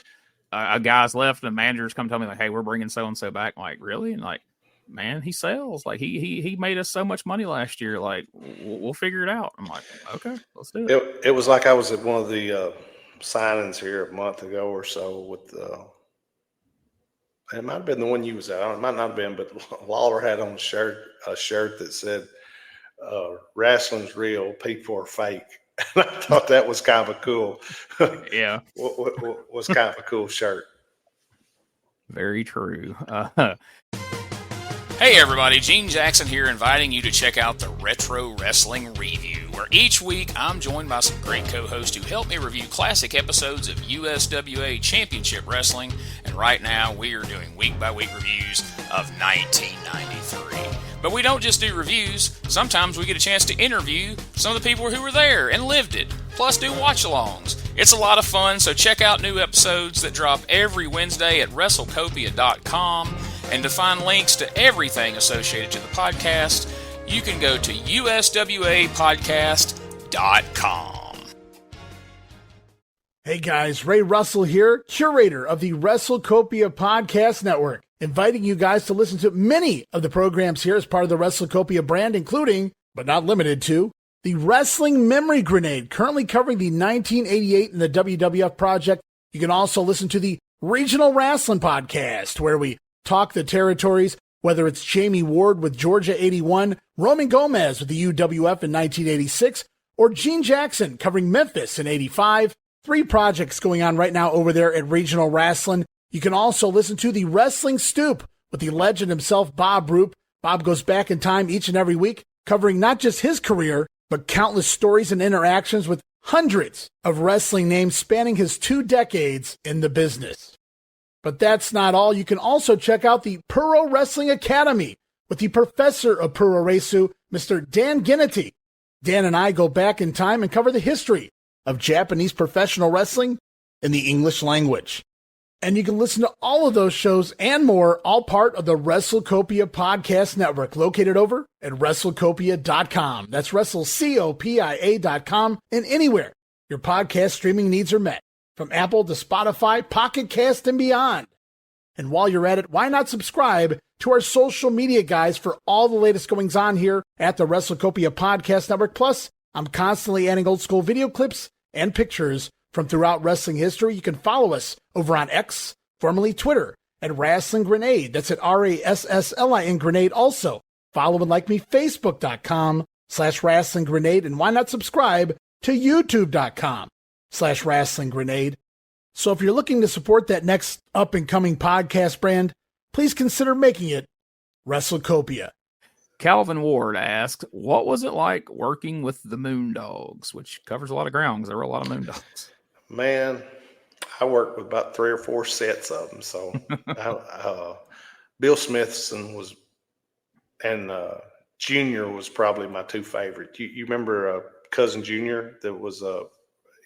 a guy's left and the managers come tell me, like, "Hey, we're bringing so-and-so back." I'm like, "Really?" And like, "Man, he sells. Like he made us so much money last year. Like we'll figure it out." I'm like, "Okay, let's do it." It was like I was at one of the signings here a month ago or so with it might have been the one you was at. It might not have been, but Lawler had on a shirt that said, "Wrestling's real, people are fake." And I thought that was kind of a cool, yeah, was kind of a cool shirt. Very true. Hey everybody, Gene Jackson here, inviting you to check out the Retro Wrestling Review, where each week I'm joined by some great co-hosts who help me review classic episodes of USWA Championship Wrestling, and right now we are doing week-by-week reviews of 1993. But we don't just do reviews, sometimes we get a chance to interview some of the people who were there and lived it, plus do watch-alongs. It's a lot of fun, so check out new episodes that drop every Wednesday at WrestleCopia.com. And to find links to everything associated to the podcast, you can go to uswapodcast.com. Hey guys, Ray Russell here, curator of the WrestleCopia Podcast Network, inviting you guys to listen to many of the programs here as part of the WrestleCopia brand, including, but not limited to, the Wrestling Memory Grenade, currently covering the 1988 and the WWF project. You can also listen to the Regional Wrestling Podcast, where we talk the territories, whether it's Jamie Ward with Georgia 81, Roman Gomez with the UWF in 1986, or Gene Jackson covering Memphis in 85. 3 projects going on right now over there at Regional Wrestling. You can also listen to the Wrestling Stoop with the legend himself, Bob Roop. Bob goes back in time each and every week, covering not just his career, but countless stories and interactions with hundreds of wrestling names spanning his 2 decades in the business. But that's not all. You can also check out the Puro Wrestling Academy with the professor of Puro Resu, Mr. Dan Ginnity. Dan and I go back in time and cover the history of Japanese professional wrestling in the English language. And you can listen to all of those shows and more, all part of the WrestleCopia Podcast Network, located over at WrestleCopia.com. That's WrestleCopia.com, and anywhere your podcast streaming needs are met, from Apple to Spotify, Pocket Cast, and beyond. And while you're at it, why not subscribe to our social media guys for all the latest goings on here at the WrestleCopia Podcast Network. Plus, I'm constantly adding old school video clips and pictures from throughout wrestling history. You can follow us over on X, formerly Twitter, at Wrestling Grenade. That's at RASSLIN Grenade. Also, follow and like me, Facebook.com/Wrestling Grenade. And why not subscribe to YouTube.com/Wrestling Grenade. So if you're looking to support that next up-and-coming podcast brand, please consider making it WrestleCopia. Calvin Ward asks, what was it like working with the Moondogs? Which covers a lot of ground because there were a lot of Moondogs. Man, I worked with about 3 or 4 sets of them. So Bill Smithson was, and Junior was probably my 2 favorite. You remember Cousin Junior that was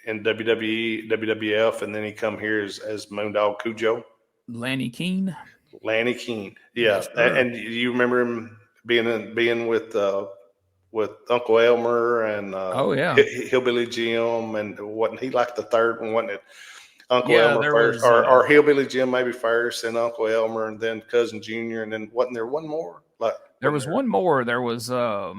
in WWE, WWF, and then he come here as Moondog Cujo? Lanny Keene. Yeah. Yes, and you remember him being with with Uncle Elmer and Oh yeah, Hillbilly Jim, and wasn't he like the third one? Wasn't it Uncle yeah. Elmer There first, was or Hillbilly Jim maybe first, and Uncle Elmer, and then Cousin Junior, and then wasn't there one more? there was one more. There was I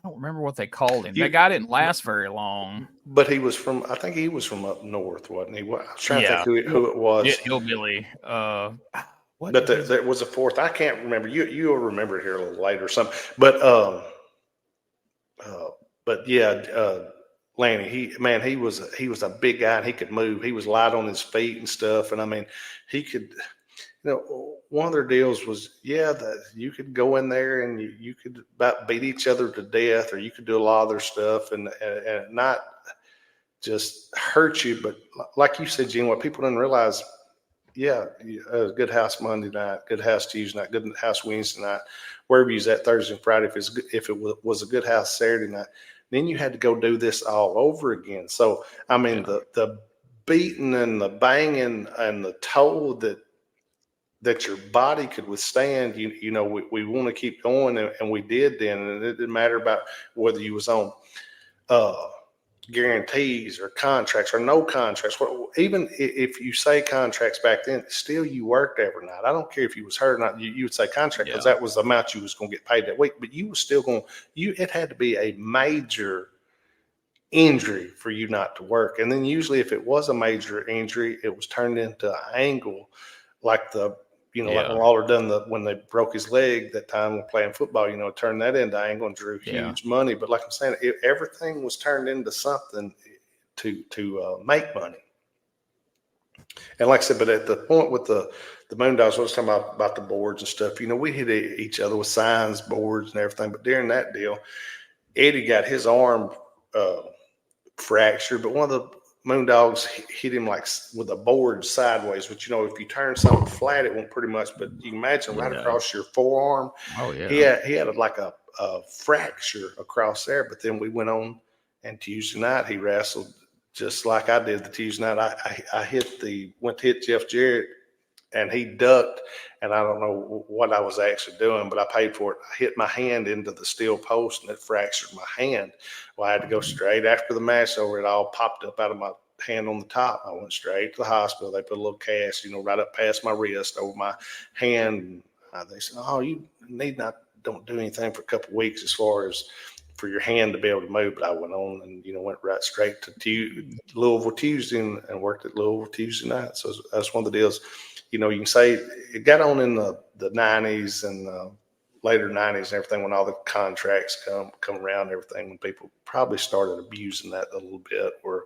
don't remember what they called him. That guy didn't last very long. But he was from, I think he was from up north, wasn't he? I was trying to Yeah, think who it was. Hillbilly. What? But there was a fourth. I can't remember. You'll remember it here a little later or something. But yeah, Lanny. He was a big guy and he could move. He was light on his feet and stuff. And I mean, he could. You know, one of their deals was, that you could go in there and you could about beat each other to death, or you could do a lot of their stuff and not just hurt you. But like you said, Gene, what people didn't realize, good house Monday night, good house Tuesday night, good house Wednesday night, wherever you was at Thursday and Friday. If it was a good house Saturday night, then you had to go do this all over again. So, I mean, the beating and the banging and the toll that your body could withstand, we want to keep going, and we did then, and it didn't matter about whether you was on guarantees or contracts or no contracts. Even if you say contracts back then, still you worked every night. I don't care if you was hurt or not. You would say contract because that was the amount you was going to get paid that week. But you was still going. It had to be a major injury for you not to work. And then usually, if it was a major injury, it was turned into an angle, like like when Lawler done when they broke his leg that time when playing football, turned that into angle and drew huge money. But like I'm saying, everything was turned into something to make money. And like I said, but at the point with the Moondogs, I was talking about the boards and stuff. We hit each other with signs, boards, and everything. But during that deal, Eddie got his arm fractured, but one of the Moondogs hit him like with a board sideways, which, if you turn something flat, it won't pretty much, but you can imagine right across your forearm. Oh, yeah. He had like a fracture across there, but then we went on, and Tuesday night he wrestled just like I did the Tuesday night. I went to hit Jeff Jarrett, and he ducked, and I don't know what I was actually doing, but I paid for it. I hit my hand into the steel post, and it fractured my hand. Well, I had to go straight after the match over. It all popped up out of my hand on the top. I went straight to the hospital. They put a little cast, right up past my wrist over my hand. They said, "Oh, you don't do anything for a couple of weeks as far as for your hand to be able to move." But I went on and, went right straight to Louisville Tuesday and worked at Louisville Tuesday night. So that's one of the deals. You can say it got on in the 90s and later 90s and everything, when all the contracts come around and everything, when people probably started abusing that a little bit, or,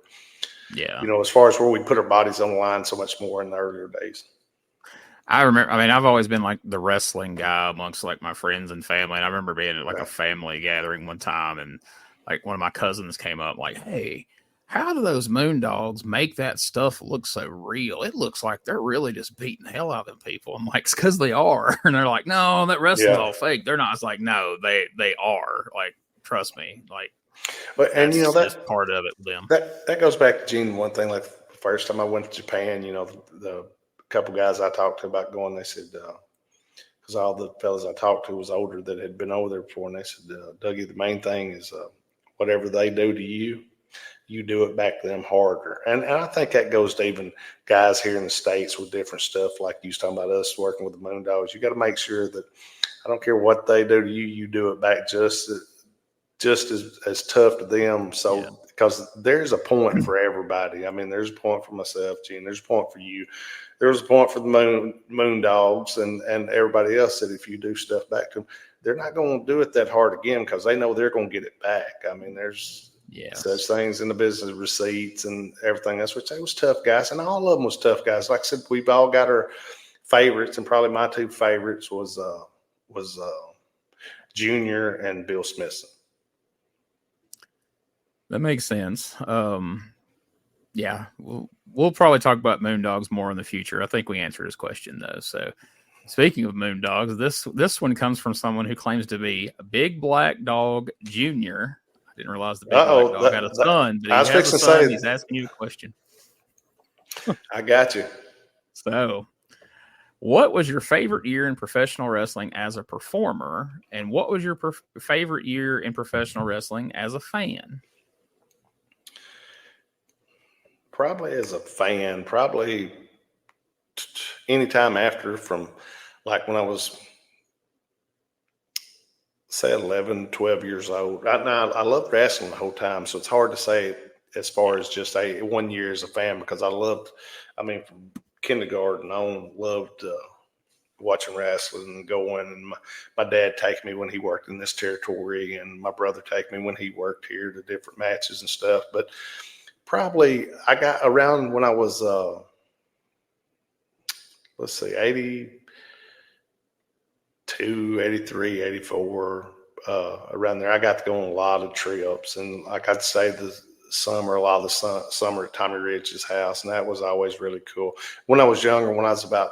as far as where we put our bodies on the line so much more in the earlier days. I remember, I've always been like the wrestling guy amongst like my friends and family. And I remember being at like a family gathering one time, and like one of my cousins came up like, "Hey, how do those Moondogs make that stuff look so real? It looks like they're really just beating the hell out of them people." I'm like, "It's because they are." And they're like, "No, that wrestling's all fake." They're not. It's like, "No, they are. Like, trust me." Like, and that's part of it. Them that goes back to Gene. One thing, like the first time I went to Japan, the couple guys I talked to about going, they said, because all the fellas I talked to was older that had been over there before, and they said, "Dougie, the main thing is whatever they do to you, you do it back to them harder." And I think that goes to even guys here in the States with different stuff, like you was talking about us working with the Moondogs. You got to make sure that I don't care what they do to you, you do it back just as tough to them. So because there's a point for everybody. There's a point for myself, Gene. There's a point for you. There's a point for the Moondogs and everybody else, that if you do stuff back to them, they're not going to do it that hard again, because they know they're going to get it back. There's such things in the business, receipts and everything else, which they was tough guys, and all of them was tough guys. Like I said, we've all got our favorites, and probably my two favorites was Junior and Bill Smithson. That makes sense. We'll probably talk about Moondogs more in the future. I think we answered his question though. So, speaking of Moondogs, this one comes from someone who claims to be a Big Black Dog Junior. I didn't realize the Big Black Dog had a son. I was fixing to say, he's asking you a question. I got you. So, What was your favorite year in professional wrestling as a performer, and what was your favorite year in professional wrestling as a fan? Probably as a fan, probably anytime after, from like when I was, say, 11, 12 years old. I loved wrestling the whole time, so it's hard to say as far as just 1 year as a fan, because from kindergarten on, loved watching wrestling and going. And my dad take me when he worked in this territory, and my brother take me when he worked here to different matches and stuff. But probably I got around when I was, 82, 83, 84, around there. I got to go on a lot of trips, and I got to stay a lot of the summer at Tommy Rich's house, and that was always really cool. When I was younger, when I was about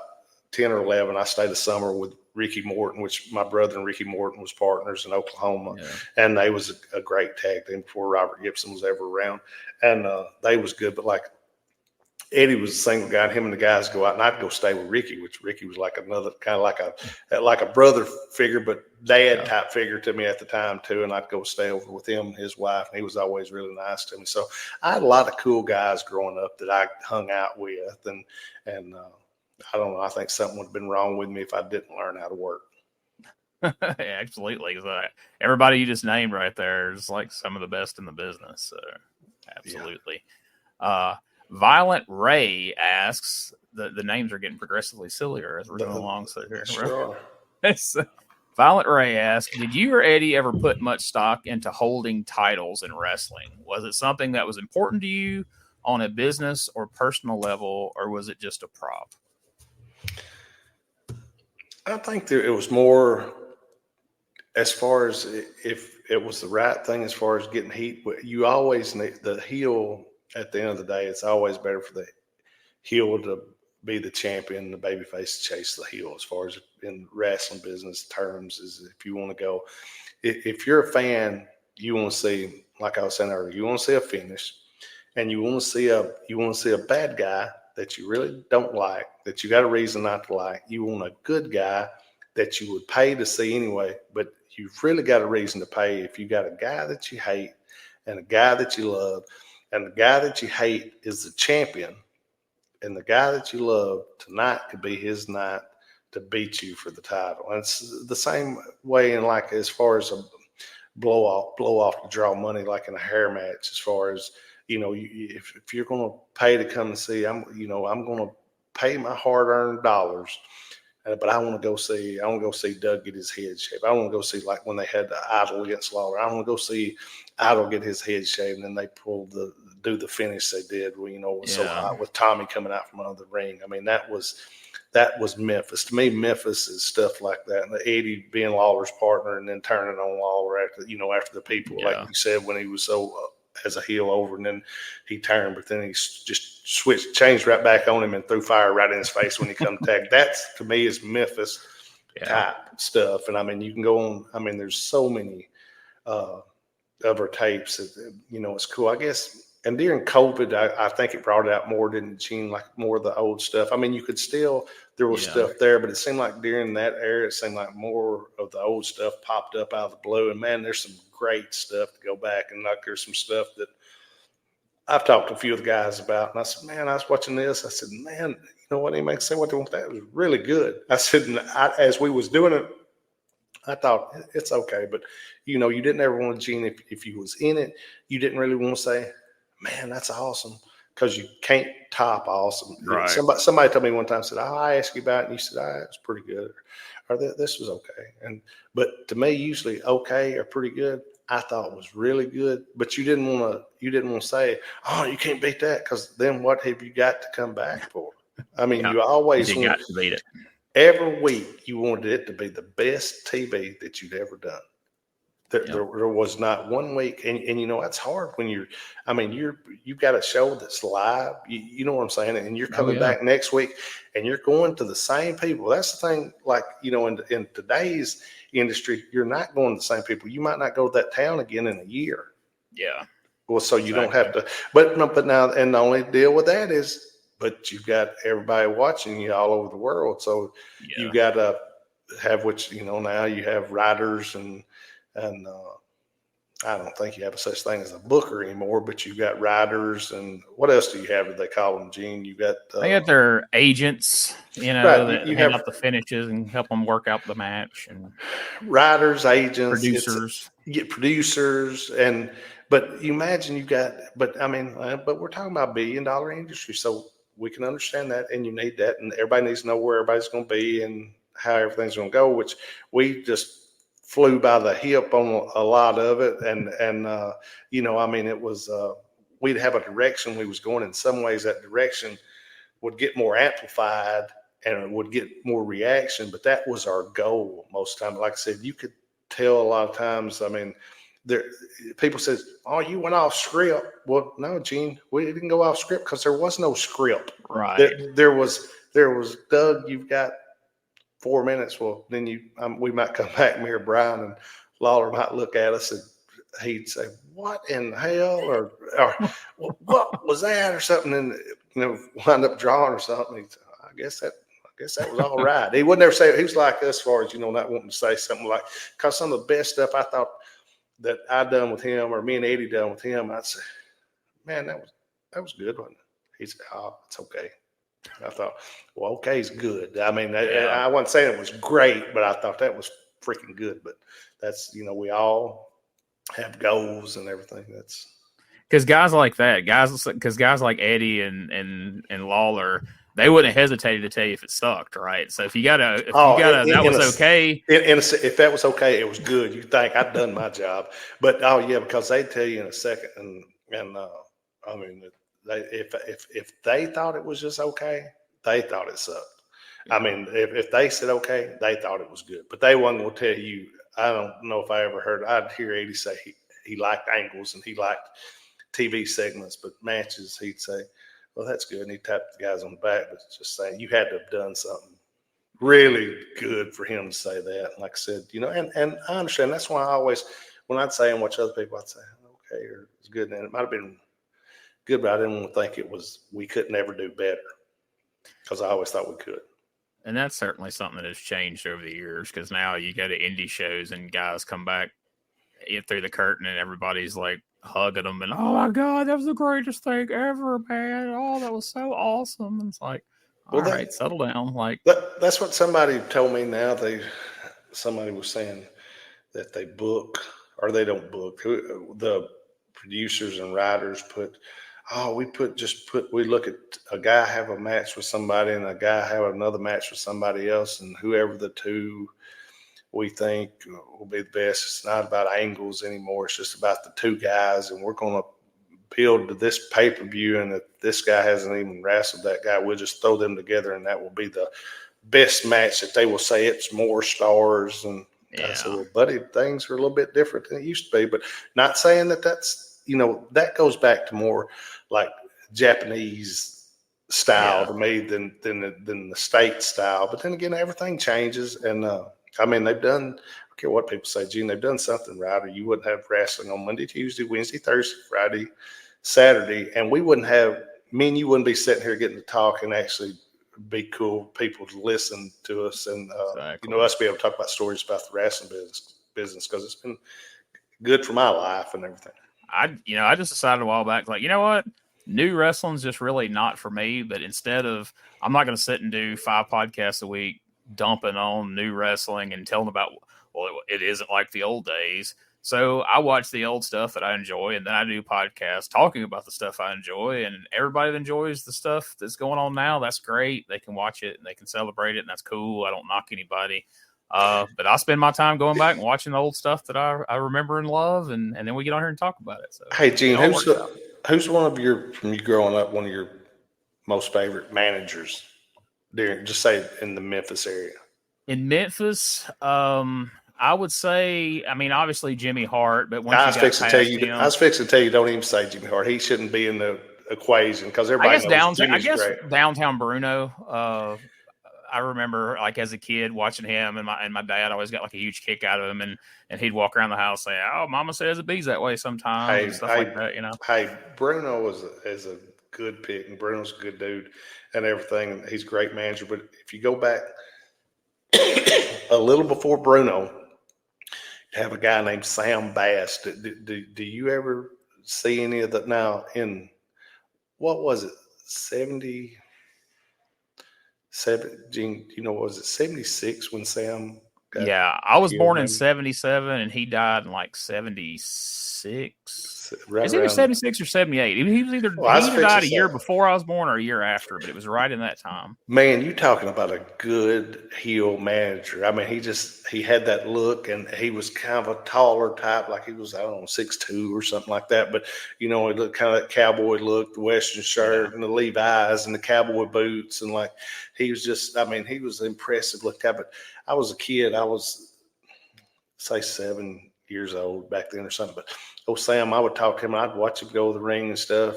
10 or 11, I stayed a summer with Ricky Morton, which my brother and Ricky Morton was partners in Oklahoma. Yeah. And they was a great tag team before Robert Gibson was ever around. And they was good, but like Eddie was a single guy, and him and the guys go out, and I'd go stay with Ricky, which Ricky was like another kind of like a brother figure, but dad type figure to me at the time too. And I'd go stay over with him and his wife, and he was always really nice to me. So I had a lot of cool guys growing up that I hung out with, and I don't know. I think something would have been wrong with me if I didn't learn how to work. Absolutely. Everybody you just named right there is like some of the best in the business. So absolutely. Yeah. Violent Ray asks, the names are getting progressively sillier as we're going along. So here, sure. Violent Ray asks, did you or Eddie ever put much stock into holding titles in wrestling? Was it something that was important to you on a business or personal level, or was it just a prop? I think that it was more as far as if it was the right thing as far as getting heat. You always need the heel. At the end of the day, it's always better for the heel to be the champion, the babyface to chase the heel. As far as in wrestling business terms, is if you want to go, if you're a fan, you want to see, like I was saying earlier, you want to see a finish, and you want to see a bad guy that you really don't like, that you got a reason not to like. You want a good guy that you would pay to see anyway, but you've really got a reason to pay if you got a guy that you hate and a guy that you love. And the guy that you hate is the champion, and the guy that you love tonight could be his night to beat you for the title. And it's the same way in, like, as far as a blow off to draw money, like in a hair match. As far as, if you're going to pay to come and see, I'm going to pay my hard-earned dollars. But I want to go see Doug get his head shaved. I want to go see, like, when they had the Idol against Lawler. I want to go see Idol get his head shaved, and then they do the finish they did. So hot with Tommy coming out from under the ring. I mean, that was Memphis. To me, Memphis is stuff like that. And the Eddie being Lawler's partner, and then turning on Lawler after the people, like you said, when he was so as a heel over, and then he turned, but then he just changed right back on him and threw fire right in his face when he come tag. That's, to me, is Memphis type stuff. And I mean, you can go on. I mean, there's so many other tapes that, it's cool, I guess. And during COVID, I think it brought it out more, didn't it, Gene? Like more of the old stuff. I mean, there was stuff there, but it seemed like during that era, it seemed like more of the old stuff popped up out of the blue. And man, there's some great stuff to go back, and like there's some stuff that I've talked to a few of the guys about. And I said, man, I was watching this. I said, man, you know what? Anybody say what they want? That was really good. I said, and as we was doing it, I thought it's okay, but you didn't ever want to, Gene, if you was in it, you didn't really want to say, man, that's awesome, because you can't top awesome. Right. Somebody told me one time, said, I asked you about it, and you said, it's pretty good, or this was okay. But to me, usually okay or pretty good, I thought was really good. But you didn't want to say, oh, you can't beat that, because then what have you got to come back for? I mean, you always got to beat it. Every week you wanted it to be the best TV that you'd ever done. There was not one week, and that's hard when you've got a show that's live. You know what I'm saying, and you're coming back next week, and you're going to the same people. That's the thing. Like in today's industry, you're not going to the same people. You might not go to that town again in a year. Yeah. Well, so you don't have to. But now, and the only deal with that is but you've got everybody watching you all over the world. So Yeah. you got to have now you have writers and I don't think you have such thing as a booker anymore, but you've got writers and what else do you have? Do they call them, Gene? You got they got their agents, right, that you hand have out the finishes and help them work out the match, and writers, agents, producers. You get producers, but you imagine but we're talking about $1 billion industry, so we can understand that, and you need that, and everybody needs to know where everybody's going to be and how everything's going to go, which we just flew by the hip on a lot of it, and it was we'd have a direction we was going. In some ways, that direction would get more amplified and it would get more reaction, but that was our goal most of the time. Like I said, you could tell a lot of times. I mean, people says, "Oh, you went off script." Well, no, Gene, we didn't go off script because there was no script. Right. There was Doug. You've got 4 minutes. Well, then we might come back, me or Brian, and Lawler might look at us and he'd say, "What in hell?" or "What was that?" or something, and wind up drawing or something. He'd say, I guess that was all right. He wouldn't ever say it. He was like us, as far as not wanting to say something like, because some of the best stuff I thought that I'd done with him, or me and Eddie done with him, I'd say, "Man, that was good, wasn't it?" He said, "Oh, it's okay." I thought, well, okay, it's good. I mean, I wasn't saying it was great, but I thought that was freaking good. But that's, we all have goals and everything. That's because guys like guys like Eddie and Lawler, they wouldn't have hesitated to tell you if it sucked, right? So if you gotta, that was okay. If that was okay, it was good. You think I'd done my job, but because they'd tell you in a second, and I mean. If they thought it was just okay, they thought it sucked. I mean, if they said okay, they thought it was good, but they wasn't going to tell you. I don't know if I ever heard. I'd hear Eddie say he liked angles and he liked TV segments, but matches he'd say, "Well, that's good," and he'd tap the guys on the back. But just saying, you had to have done something really good for him to say that. Like I said, and I understand. That's why I always, when I'd say and watch other people, I'd say okay, or it's good, and it might have been good, but I didn't want to think we couldn't ever do better, because I always thought we could. And that's certainly something that has changed over the years, because now you go to indie shows and guys come back through the curtain and everybody's like hugging them and, "Oh my God, that was the greatest thing ever, man. Oh, that was so awesome." And it's like, all right, settle down. Like that's what somebody told me now. Somebody was saying that they book, or they don't book. The producers and writers we look at a guy have a match with somebody and a guy have another match with somebody else, and whoever the two we think will be the best. It's not about angles anymore. It's just about the two guys, and we're going to build to this pay-per-view, and if this guy hasn't even wrestled that guy, we'll just throw them together, and that will be the best match that they will say it's more stars. And I said, "Well, buddy, things are a little bit different than it used to be," but not saying that's that goes back to more like Japanese style to me than the state style. But then again, everything changes, and they've done. I don't care what people say, Gene, they've done something right, or you wouldn't have wrestling on Monday, Tuesday, Wednesday, Thursday, Friday, Saturday, and we wouldn't have. Me and you wouldn't be sitting here getting to talk and actually be cool people to listen to us, and us be able to talk about stories about the wrestling business, because it's been good for my life and everything. I just decided a while back, like, you know what? New wrestling's just really not for me. But instead of, I'm not going to sit and do 5 podcasts a week dumping on new wrestling and telling about, well, it isn't like the old days. So I watch the old stuff that I enjoy, and then I do podcasts talking about the stuff I enjoy, and everybody that enjoys the stuff that's going on now, that's great. They can watch it and they can celebrate it, and that's cool. I don't knock anybody. But I spend my time going back and watching the old stuff that I remember and love, and then we get on here and talk about it. So, hey, Gene, who's one of from you growing up, one of your most favorite managers just say in the Memphis area? In Memphis, I would say, obviously Jimmy Hart, but once I was fixing to tell you, don't even say Jimmy Hart. He shouldn't be in the equation, because everybody knows Jimmy's great. Downtown Bruno. I remember, like, as a kid watching him, and my dad always got like a huge kick out of him, and he'd walk around the house saying, "Oh, Mama says it bees that way sometimes," and stuff like that. Hey, Bruno is a good pick, and Bruno's a good dude and everything. And he's a great manager. But if you go back a little before Bruno, you have a guy named Sam Bass. Do you ever see any of that now in, what was it, 70? Was it 76 when Sam got Yeah, I was born in maybe? 77 and he died in like 76. Right It's either around. 76 or 78. He was either, Well, I he was either fixing died to a say, year before I was born or a year after, but it was right in that time. man, you talking about a good heel manager. I mean, he had that look, and he was kind of a taller type, like he was, I don't know, 6'2" or something like that. But, he looked kind of that cowboy look, the Western shirt and the Levi's and the cowboy boots. And like, he was just, I mean, he was impressive look at. But I was a kid. I was, say, 7 years old back then or something. But Sam, I would talk to him. I'd watch him go to the ring and stuff.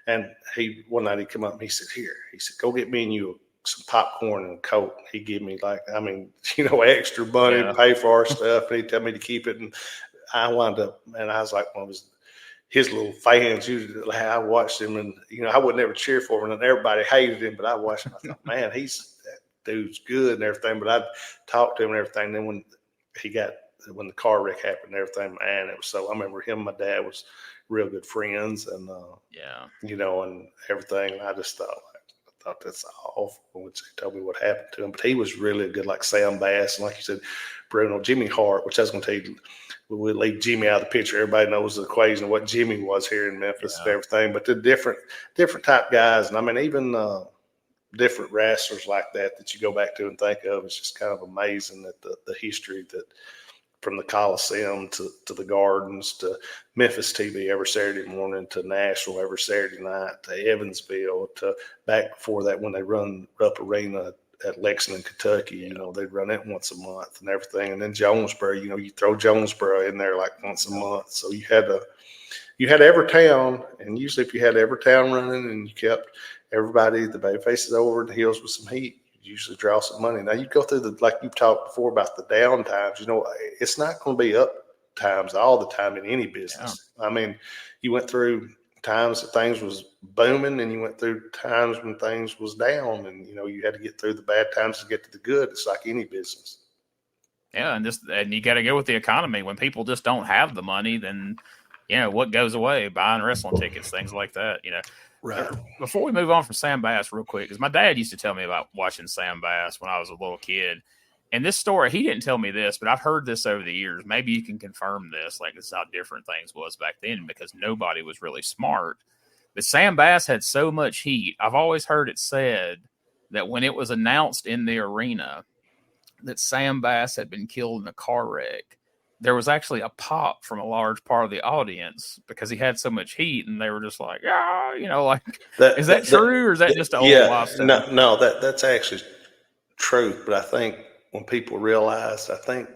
And one night he'd come up and he said, go get me and you some popcorn and a Coke. He give me extra money to pay for our stuff. And he'd tell me to keep it. And I wound up, and I was like one of his little fans. Usually I watched him, and, I would never cheer for him, and everybody hated him, but I watched him. I thought, man, that dude's good and everything. But I'd talk to him and everything. And then when the car wreck happened and everything, man, it was so, I remember him and my dad was real good friends, and and everything. And I just thought that's awful when they told me what happened to him. But he was really good, like Sam Bass, and like you said, Bruno, Jimmy Hart, which I was going to tell you, we'll leave Jimmy out of the picture. Everybody knows the equation of what Jimmy was here in Memphis and everything. But the different type guys, and I mean even different wrestlers like that you go back to and think of. It's just kind of amazing that the history that, from the Coliseum to the Gardens to Memphis TV every Saturday morning to Nashville every Saturday night to Evansville to back before that when they run Rupp Arena at Lexington, Kentucky. They'd run it once a month and everything. And then Jonesboro, you throw Jonesboro in there like once a month. So you had every town, and usually if you had every town running and you kept everybody, the bay faces over the hills with some heat, usually draw some money. Now you go through like you've talked before about the down times. It's not going to be up times all the time in any business. I mean, you went through times that things was booming, and you went through times when things was down, and you had to get through the bad times to get to the good. It's like any business. Yeah, and you got to go with the economy. When people just don't have the money, then what goes away? Buying wrestling tickets, things like that. Right. Before we move on from Sam Bass real quick, because my dad used to tell me about watching Sam Bass when I was a little kid. And this story, he didn't tell me this, but I've heard this over the years. Maybe you can confirm this. Like, this is how different things was back then because nobody was really smart. But Sam Bass had so much heat. I've always heard it said that when it was announced in the arena that Sam Bass had been killed in a car wreck, there was actually a pop from a large part of the audience because he had so much heat, and they were just like, is that true, or is that just an old wives' tale? No, that's actually truth. But I think when people realized, I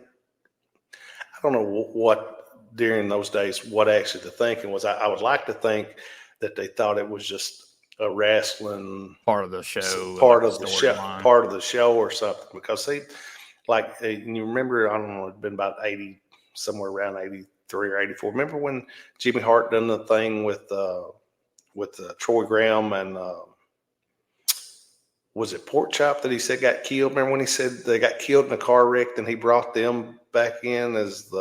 don't know what during those days, what actually the thinking was. I would like to think that they thought it was just a wrestling part of the show, part of the show or something. Because and you remember, I don't know, it'd been about 80, somewhere around 83 or 84. Remember when Jimmy Hart done the thing with Troy Graham and was it Pork Chop that he said got killed? Remember when he said they got killed in a car wreck, and he brought them back in as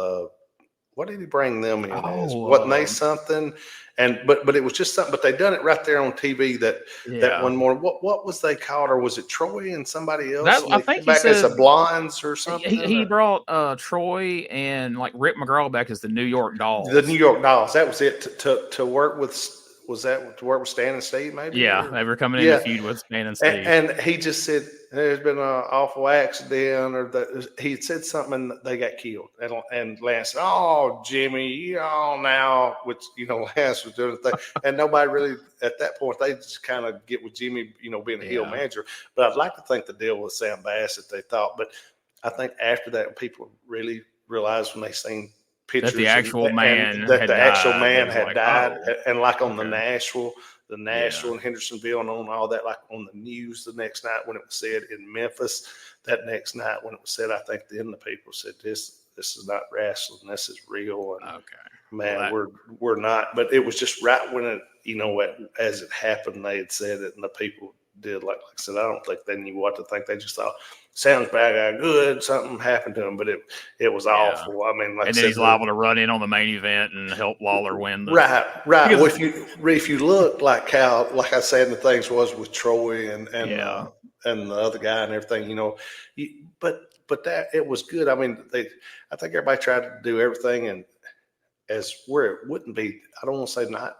what did he bring them in as? Wasn't they something? And but it was just something. But they done it right there on TV that one morning. What was they called, or was it Troy and somebody else? I think he said as a Blondes or something. He brought Troy and like Rick McGraw back as the New York Dolls. The New York Dolls. That was it to work with. Was that to work with Stan and Steve? Maybe. Yeah, they were coming in to feud with Stan and Steve. And he just said there's been an awful accident, or he said something, and they got killed. And Lance said, "Oh, Jimmy, now," which Lance was doing the thing, and nobody really at that point they just kind of get with Jimmy, being a heel manager. But I'd like to think the deal with Sam Bass that they thought, but I think after that people really realized when they seen pictures that the actual man had died, and like on the Nashville and Hendersonville and on all that, like on the news the next night when it was said in Memphis, that next night when it was said, I think then the people said this is not wrestling, this is real. And Man, we're not. But it was just right when it, as it happened, they had said it, and the people did. Like I said, I don't think they knew what to think. They just thought, sounds bad, good, something happened to him. But it was awful. I mean, and then he's liable to run in on the main event and help Lawler win. Right. Well, if you look like how, like I said, the things was with Troy and the other guy and everything, but that it was good. I mean, I think everybody tried to do everything and as where it wouldn't be. I don't want to say not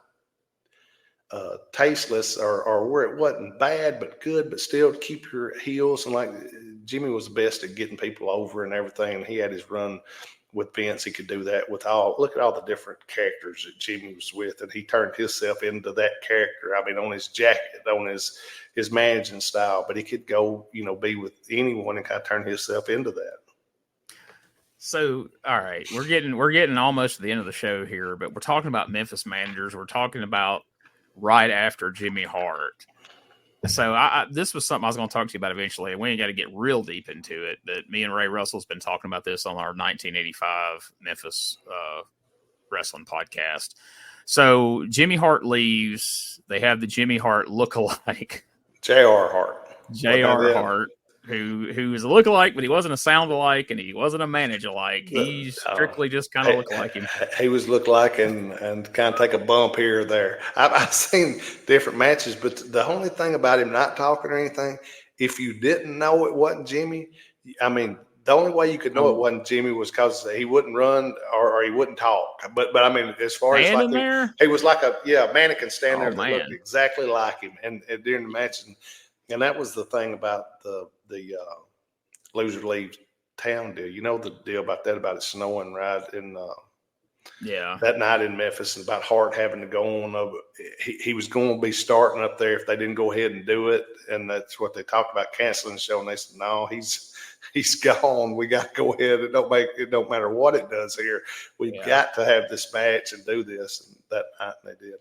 tasteless or where it wasn't bad but good, but still to keep your heels. And like Jimmy was the best at getting people over and everything. And he had his run with Vince. He could do that with look at all the different characters that Jimmy was with, and he turned himself into that character. I mean, on his jacket, on his managing style, but he could go, be with anyone and kind of turn himself into that. So, all right, we're getting almost to the end of the show here, but we're talking about Memphis managers. We're talking about right after Jimmy Hart. So this was something I was going to talk to you about eventually. We ain't got to get real deep into it, but me and Ray Russell's been talking about this on our 1985 Memphis wrestling podcast. So Jimmy Hart leaves. They have the Jimmy Hart lookalike. J.R. Hart. J.R. Hart, who is a lookalike, but he wasn't a sound-alike and he wasn't a manage-alike. He strictly just kind of looked like him. He was look-like and kind of take a bump here or there. I've seen different matches, but the only thing about him not talking or anything, if you didn't know it wasn't Jimmy, I mean, the only way you could know it wasn't Jimmy was because he wouldn't run or he wouldn't talk. But I mean, as far as like he was like a mannequin standing there that looked exactly like him, and during the match, and that was the thing about the loser leaves town deal. You know the deal about it snowing right in that night in Memphis, and about Hart having to go on. He was going to be starting up there if they didn't go ahead and do it, and that's what they talked about, canceling the show. And they said, no, he's gone. We got to go ahead. It don't matter what it does here. We've got to have this match and do this. And that night they did.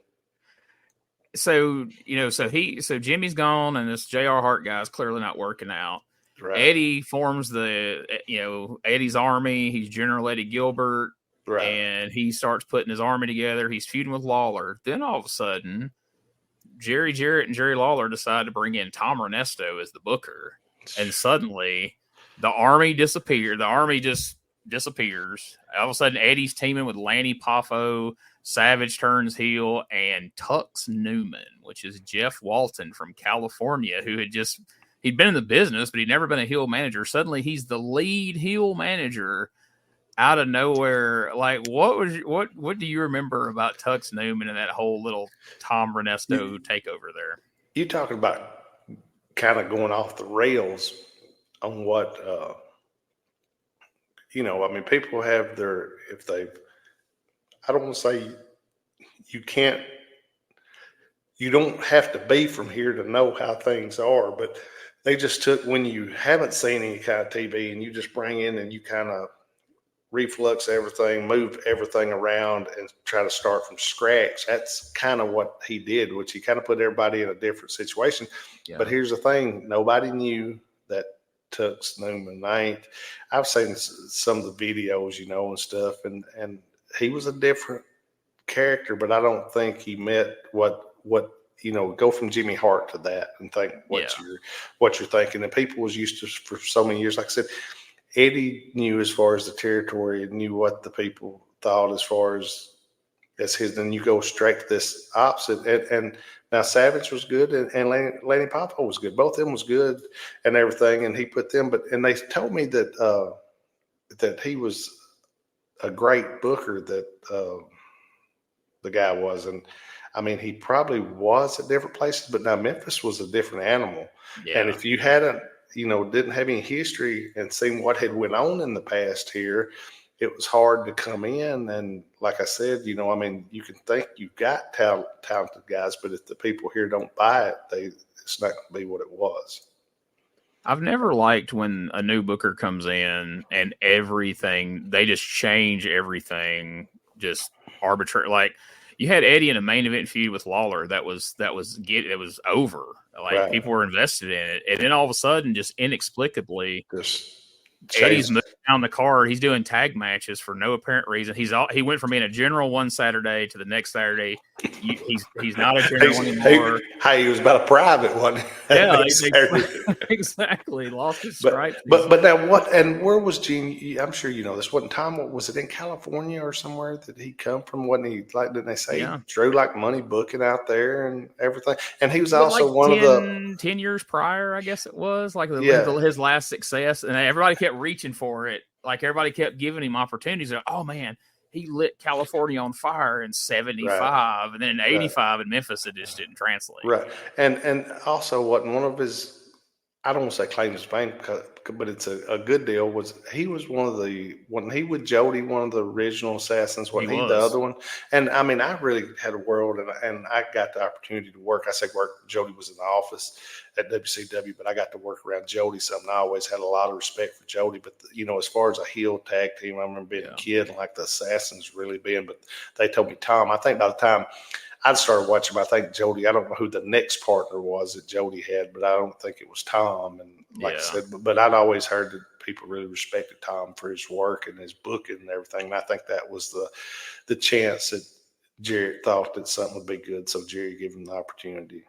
So so Jimmy's gone, and this J.R. Hart guy is clearly not working out. Right. Eddie forms Eddie's army. He's General Eddie Gilbert. Right. And he starts putting his army together. He's feuding with Lawler. Then all of a sudden, Jerry Jarrett and Jerry Lawler decide to bring in Tom Ernesto as the booker. And suddenly, the army disappeared. The army just disappears. All of a sudden, Eddie's teaming with Lanny Poffo. Savage turns heel. And Tux Newman, which is Jeff Walton from California, who he'd been in the business, but he'd never been a heel manager. Suddenly, he's the lead heel manager out of nowhere. Like, what do you remember about Tux Newman and that whole little Tom Ernesto takeover there? You talking about kind of going off the rails on what, I mean, people have I don't want to say you don't have to be from here to know how things are, but they just took, when you haven't seen any kind of TV and you just bring in and you kind of reflux everything, move everything around and try to start from scratch. That's kind of what he did, which he kind of put everybody in a different situation. Yeah. But here's the thing. Nobody knew that Tux Newman. I've seen some of the videos, and stuff, and he was a different character, but I don't think he met what go from Jimmy Hart to that and think what you're thinking. And people was used to, for so many years, like I said, Eddie knew as far as the territory and knew what the people thought as far as his. Then you go straight to this opposite. And now Savage was good and Lanny Poffo was good. Both of them was good and everything. And he put them, and they told me that that he was a great booker, that the guy was. And I mean, he probably was at different places, but now Memphis was a different animal. Yeah. And if you hadn't, didn't have any history and seen what had went on in the past here, it was hard to come in. And like I said, I mean, you can think you've got talented guys, but if the people here don't buy it, it's not going to be what it was. I've never liked when a new booker comes in and they just change everything, just arbitrary. Like, you had Eddie in a main event feud with Lawler that was over. Like, right. People were invested in it, and then all of a sudden, just inexplicably, Eddie's moving down the card. He's doing tag matches for no apparent reason. He went from being a general one Saturday to the next Saturday. He's not a general anymore. He was about a private one. Yeah, exactly. Lost his stripes. But now what? And where was Gene? I'm sure you know this. Wasn't Tom? Was it in California or somewhere that he come from? Wasn't he like? Didn't they say he drew like money booking out there and everything? And he was also like one of the 10 years prior, I guess it was like his last success, and everybody kept reaching for it. Like everybody kept giving him opportunities. Like, oh man, he lit California on fire in 75, and then in 85 in Memphis, it just didn't translate. Right. And also wasn't one of his, I don't want to say claims to fame, but it's a good deal, was he was one of the, when he with Jody, one of the original assassins, wasn't he the other one? And I mean, I really had a world, and I got the opportunity to work. I say work, Jody was in the office at WCW, but I got to work around Jody something. I always had a lot of respect for Jody, but as far as a heel tag team, I remember being a kid and like the Assassins really being, but they told me, Tom, I think by the time I started watching him, I think Jody, I don't know who the next partner was that Jody had, but I don't think it was Tom. And like I said, but I'd always heard that people really respected Tom for his work and his booking and everything. And I think that was the chance that Jarrett thought that something would be good. So Jerry gave him the opportunity.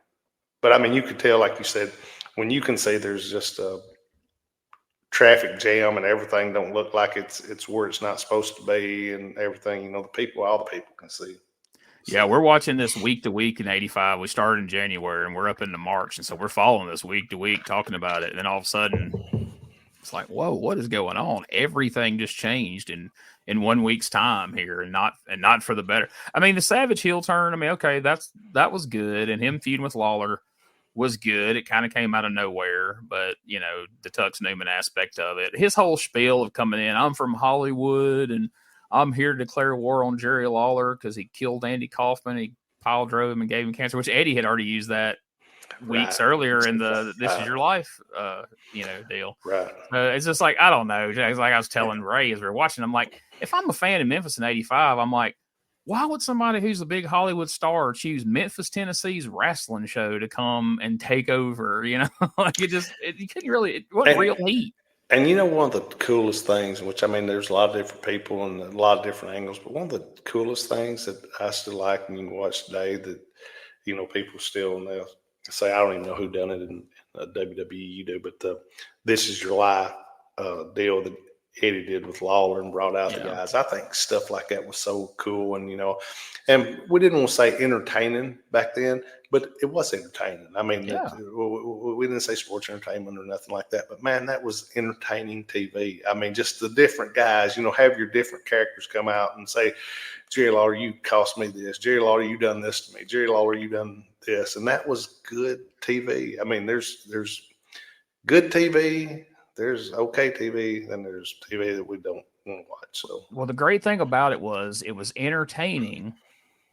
But I mean, you could tell, like you said, when you can say there's just a traffic jam and everything don't look like it's where it's not supposed to be and everything, all the people can see. Yeah, we're watching this week to week in 85. We started in January and we're up into March. And so we're following this week to week, talking about it. And then all of a sudden it's like, whoa, what is going on? Everything just changed in 1 week's time here, and not for the better. I mean, the Savage heel turn, I mean, okay, that was good. And him feuding with Lawler was good. It kind of came out of nowhere, but the Tux Newman aspect of it, his whole spiel of coming in, I'm from Hollywood and I'm here to declare war on Jerry Lawler because he killed Andy Kaufman. He pile drove him and gave him cancer, which Eddie had already used that weeks earlier in the This Is Your Life, deal. Right. It's just like, I don't know. It's like I was telling Ray as we were watching, I'm like, if I'm a fan in Memphis in 85, I'm like, why would somebody who's a big Hollywood star choose Memphis, Tennessee's wrestling show to come and take over? Like you couldn't really, it wasn't real heat. And one of the coolest things, which I mean, there's a lot of different people and a lot of different angles, but one of the coolest things that I still like and you can watch today that, people still say, I don't even know who done it in WWE, you do, but This Is Your Life deal that Eddie did with Lawler and brought out the guys. I think stuff like that was so cool. And, and we didn't want to say entertaining back then, but it was entertaining. I mean, we didn't say sports entertainment or nothing like that, but man, that was entertaining TV. I mean, just the different guys, have your different characters come out and say, Jerry Lawler, you cost me this. Jerry Lawler, you done this to me. Jerry Lawler, you done this. And that was good TV. I mean, there's good TV. There's okay TV, then there's TV that we don't want to watch. So, well, the great thing about it was entertaining,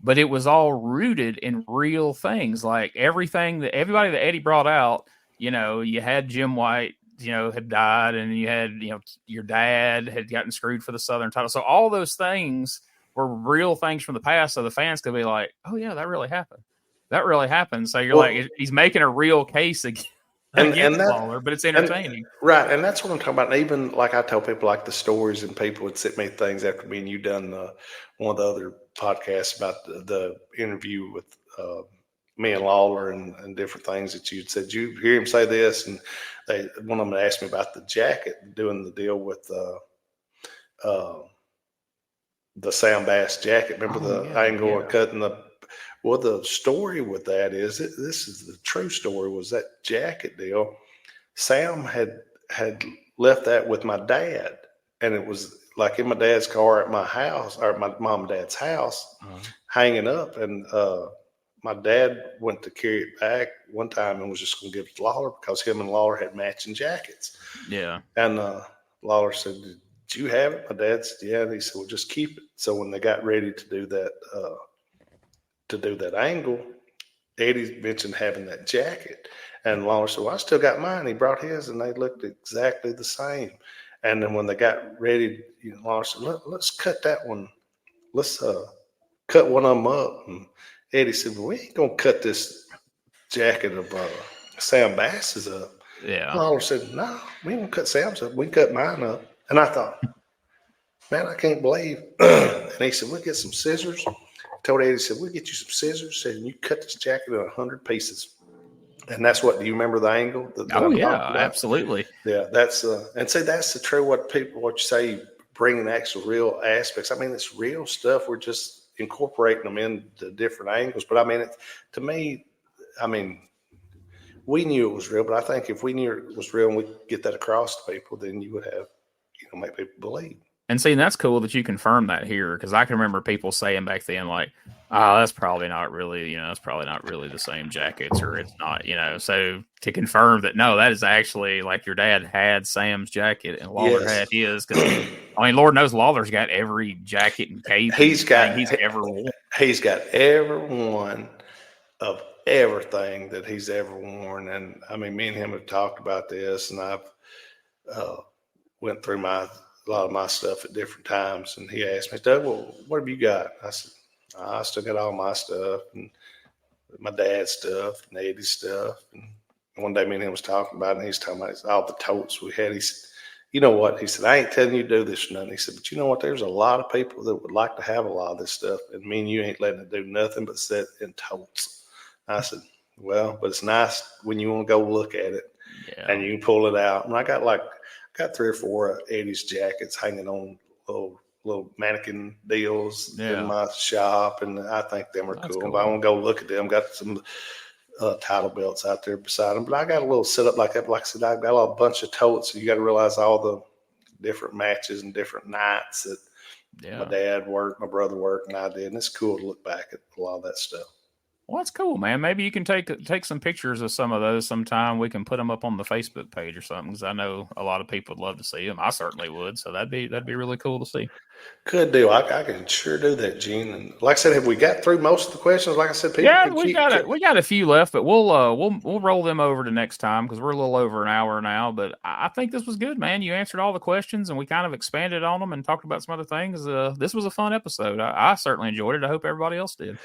but it was all rooted in real things. Like everybody that Eddie brought out, you had Jim White, had died, and you had, your dad had gotten screwed for the Southern title. So all those things were real things from the past. So the fans could be like, oh yeah, that really happened. That really happened. So you're like, he's making a real case again. And Lawler, but it's entertaining. Right. And that's what I'm talking about. And even like I tell people like the stories, and people would send me things after me and you done one of the other podcasts about the interview with me and Lawler and different things that you'd said. You hear him say this, and one of them asked me about the jacket, doing the deal with the Sam Bass jacket. Remember angle of cutting the. Well, the story with that is this is the true story, was that jacket deal. Sam had left that with my dad, and it was like in my dad's car at my house, or my mom and dad's house, hanging up. And my dad went to carry it back one time and was just going to give it to Lawler because him and Lawler had matching jackets. Yeah. And Lawler said, "Did you have it?" My dad said, "Yeah." And he said, "Well, just keep it." So when they got ready to do that angle, Eddie mentioned having that jacket, and Lawler said, "Well, I still got mine." He brought his, and they looked exactly the same. And then when they got ready, Lawler said, "Let's cut that one. Let's cut one of them up." And Eddie said, "Well, we ain't gonna cut this jacket of Sam Bass's up." Yeah. Lawler said, no, we don't cut Sam's up. We cut mine up. And I thought, man, I can't believe. And he said, we'll get some scissors. I told Eddie, said, we'll get you some scissors. Said, you cut this jacket in 100 pieces. And that's what, do you remember the angle? That Oh, I'm yeah, talking about? absolutely. Yeah, that's, and say that's the true what you say, bringing actual real aspects. I mean, it's real stuff. We're just incorporating them into different angles. But I mean, to me, I mean, we knew it was real, but I think if we knew it was real and we could get that across to people, then you would have, make people believe. And see, that's cool that you confirm that here, because I can remember people saying back then, like, oh, that's probably not really, it's probably not really the same jackets, or it's not, So to confirm that, no, that is actually like your dad had Sam's jacket and Lawler had his, because I mean, Lord knows Lawler's got every jacket and cape he's ever worn. He's got every one of everything that he's ever worn. And I mean, me and him have talked about this, and I've went through a lot of my stuff at different times. And he asked me, Doug, well, what have you got? I said, I still got all my stuff and my dad's stuff and Eddie's stuff. And one day me and him was talking about it, and he's talking about all the totes we had. He said, you know what? He said, I ain't telling you to do this or nothing. He said, but you know what? There's a lot of people that would like to have a lot of this stuff, and me and you ain't letting it do nothing but sit in totes. I said, well, but it's nice when you want to go look at it and you can pull it out. And I got 3 or 4 of Eddie's jackets hanging on little mannequin deals in my shop, and I think them are cool. But I want to go look at them. Got some title belts out there beside them, but I got a little setup like that. Like I said, I've got a bunch of totes. So you got to realize all the different matches and different nights that my dad worked, my brother worked, and I did. And it's cool to look back at a lot of that stuff. Well, that's cool, man. Maybe you can take some pictures of some of those sometime. We can put them up on the Facebook page or something, because I know a lot of people would love to see them. I certainly would. So that'd be really cool to see. Good deal. I can sure do that, Gene. And like I said, have we got through most of the questions? Like I said, people we got a few left, but we'll roll them over to next time, because we're a little over an hour now. But I think this was good, man. You answered all the questions, and we kind of expanded on them and talked about some other things. This was a fun episode. I certainly enjoyed it. I hope everybody else did.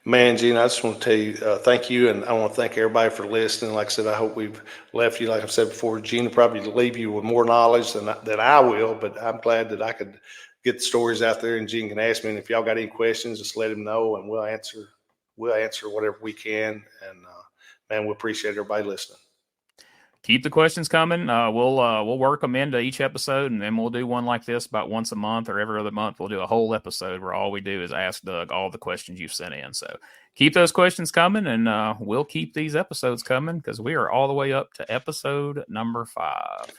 Man, Gene, I just want to tell you, thank you, and I want to thank everybody for listening. Like I said, I hope we've left you, like I've said before, Gene will probably leave you with more knowledge than I will, but I'm glad that I could get the stories out there, and Gene can ask me, and if y'all got any questions, just let him know, and we'll answer whatever we can, and man, we appreciate everybody listening. Keep the questions coming. We'll work them into each episode, and then we'll do one like this about once a month or every other month. We'll do a whole episode where all we do is ask Doug all the questions you've sent in. So keep those questions coming, and we'll keep these episodes coming, because we are all the way up to episode number 5.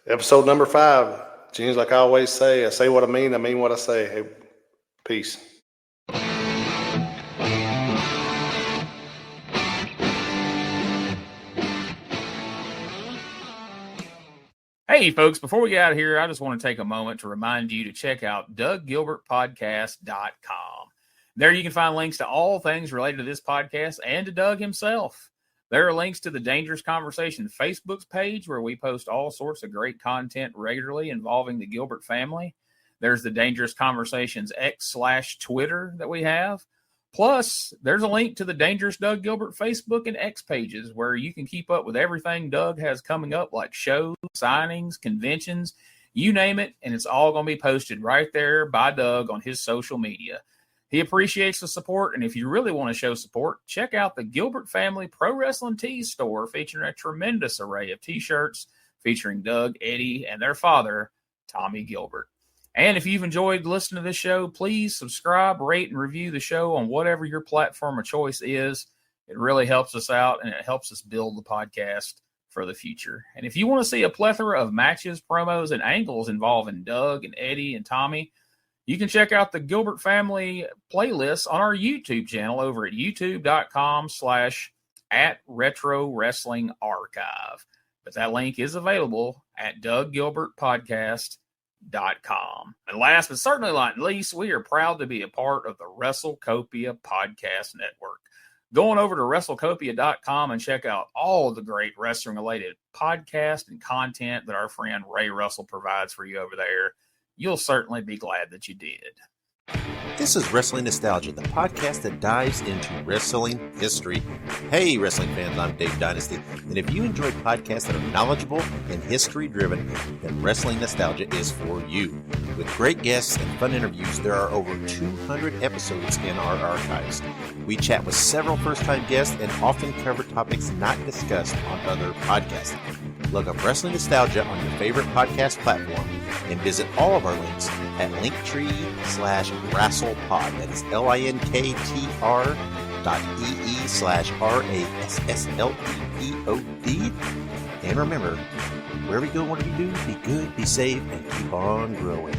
Episode number 5. Gene's like I always say, I say what I mean what I say. Hey, peace. Hey, folks, before we get out of here, I just want to take a moment to remind you to check out DougGilbertPodcast.com. There you can find links to all things related to this podcast and to Doug himself. There are links to the Dangerous Conversation Facebook page, where we post all sorts of great content regularly involving the Gilbert family. There's the Dangerous Conversations X/Twitter that we have. Plus, there's a link to the Dangerous Doug Gilbert Facebook and X pages, where you can keep up with everything Doug has coming up, like shows, signings, conventions, you name it, and it's all going to be posted right there by Doug on his social media. He appreciates the support, and if you really want to show support, check out the Gilbert Family Pro Wrestling Tees store, featuring a tremendous array of T-shirts featuring Doug, Eddie, and their father, Tommy Gilbert. And if you've enjoyed listening to this show, please subscribe, rate, and review the show on whatever your platform of choice is. It really helps us out, and it helps us build the podcast for the future. And if you want to see a plethora of matches, promos, and angles involving Doug and Eddie and Tommy, you can check out the Gilbert Family playlist on our YouTube channel over at youtube.com/@RetroWrestlingArchive. But that link is available at DougGilbertPodcast.com. And last but certainly not least, we are proud to be a part of the WrestleCopia Podcast Network. Going over to WrestleCopia.com and check out all of the great wrestling-related podcasts and content that our friend Ray Russell provides for you over there. You'll certainly be glad that you did. This is Wrestling Nostalgia, the podcast that dives into wrestling history. Hey, wrestling fans, I'm Dave Dynasty, and if you enjoy podcasts that are knowledgeable and history-driven, then Wrestling Nostalgia is for you. With great guests and fun interviews, there are over 200 episodes in our archives. We chat with several first-time guests and often cover topics not discussed on other podcasts. Look up Wrestling Nostalgia on your favorite podcast platform and visit all of our links at linktree/WrestlePod. That is linktr.ee/RASSLEPOD. And remember, wherever you go, whatever you do, be good, be safe, and keep on growing.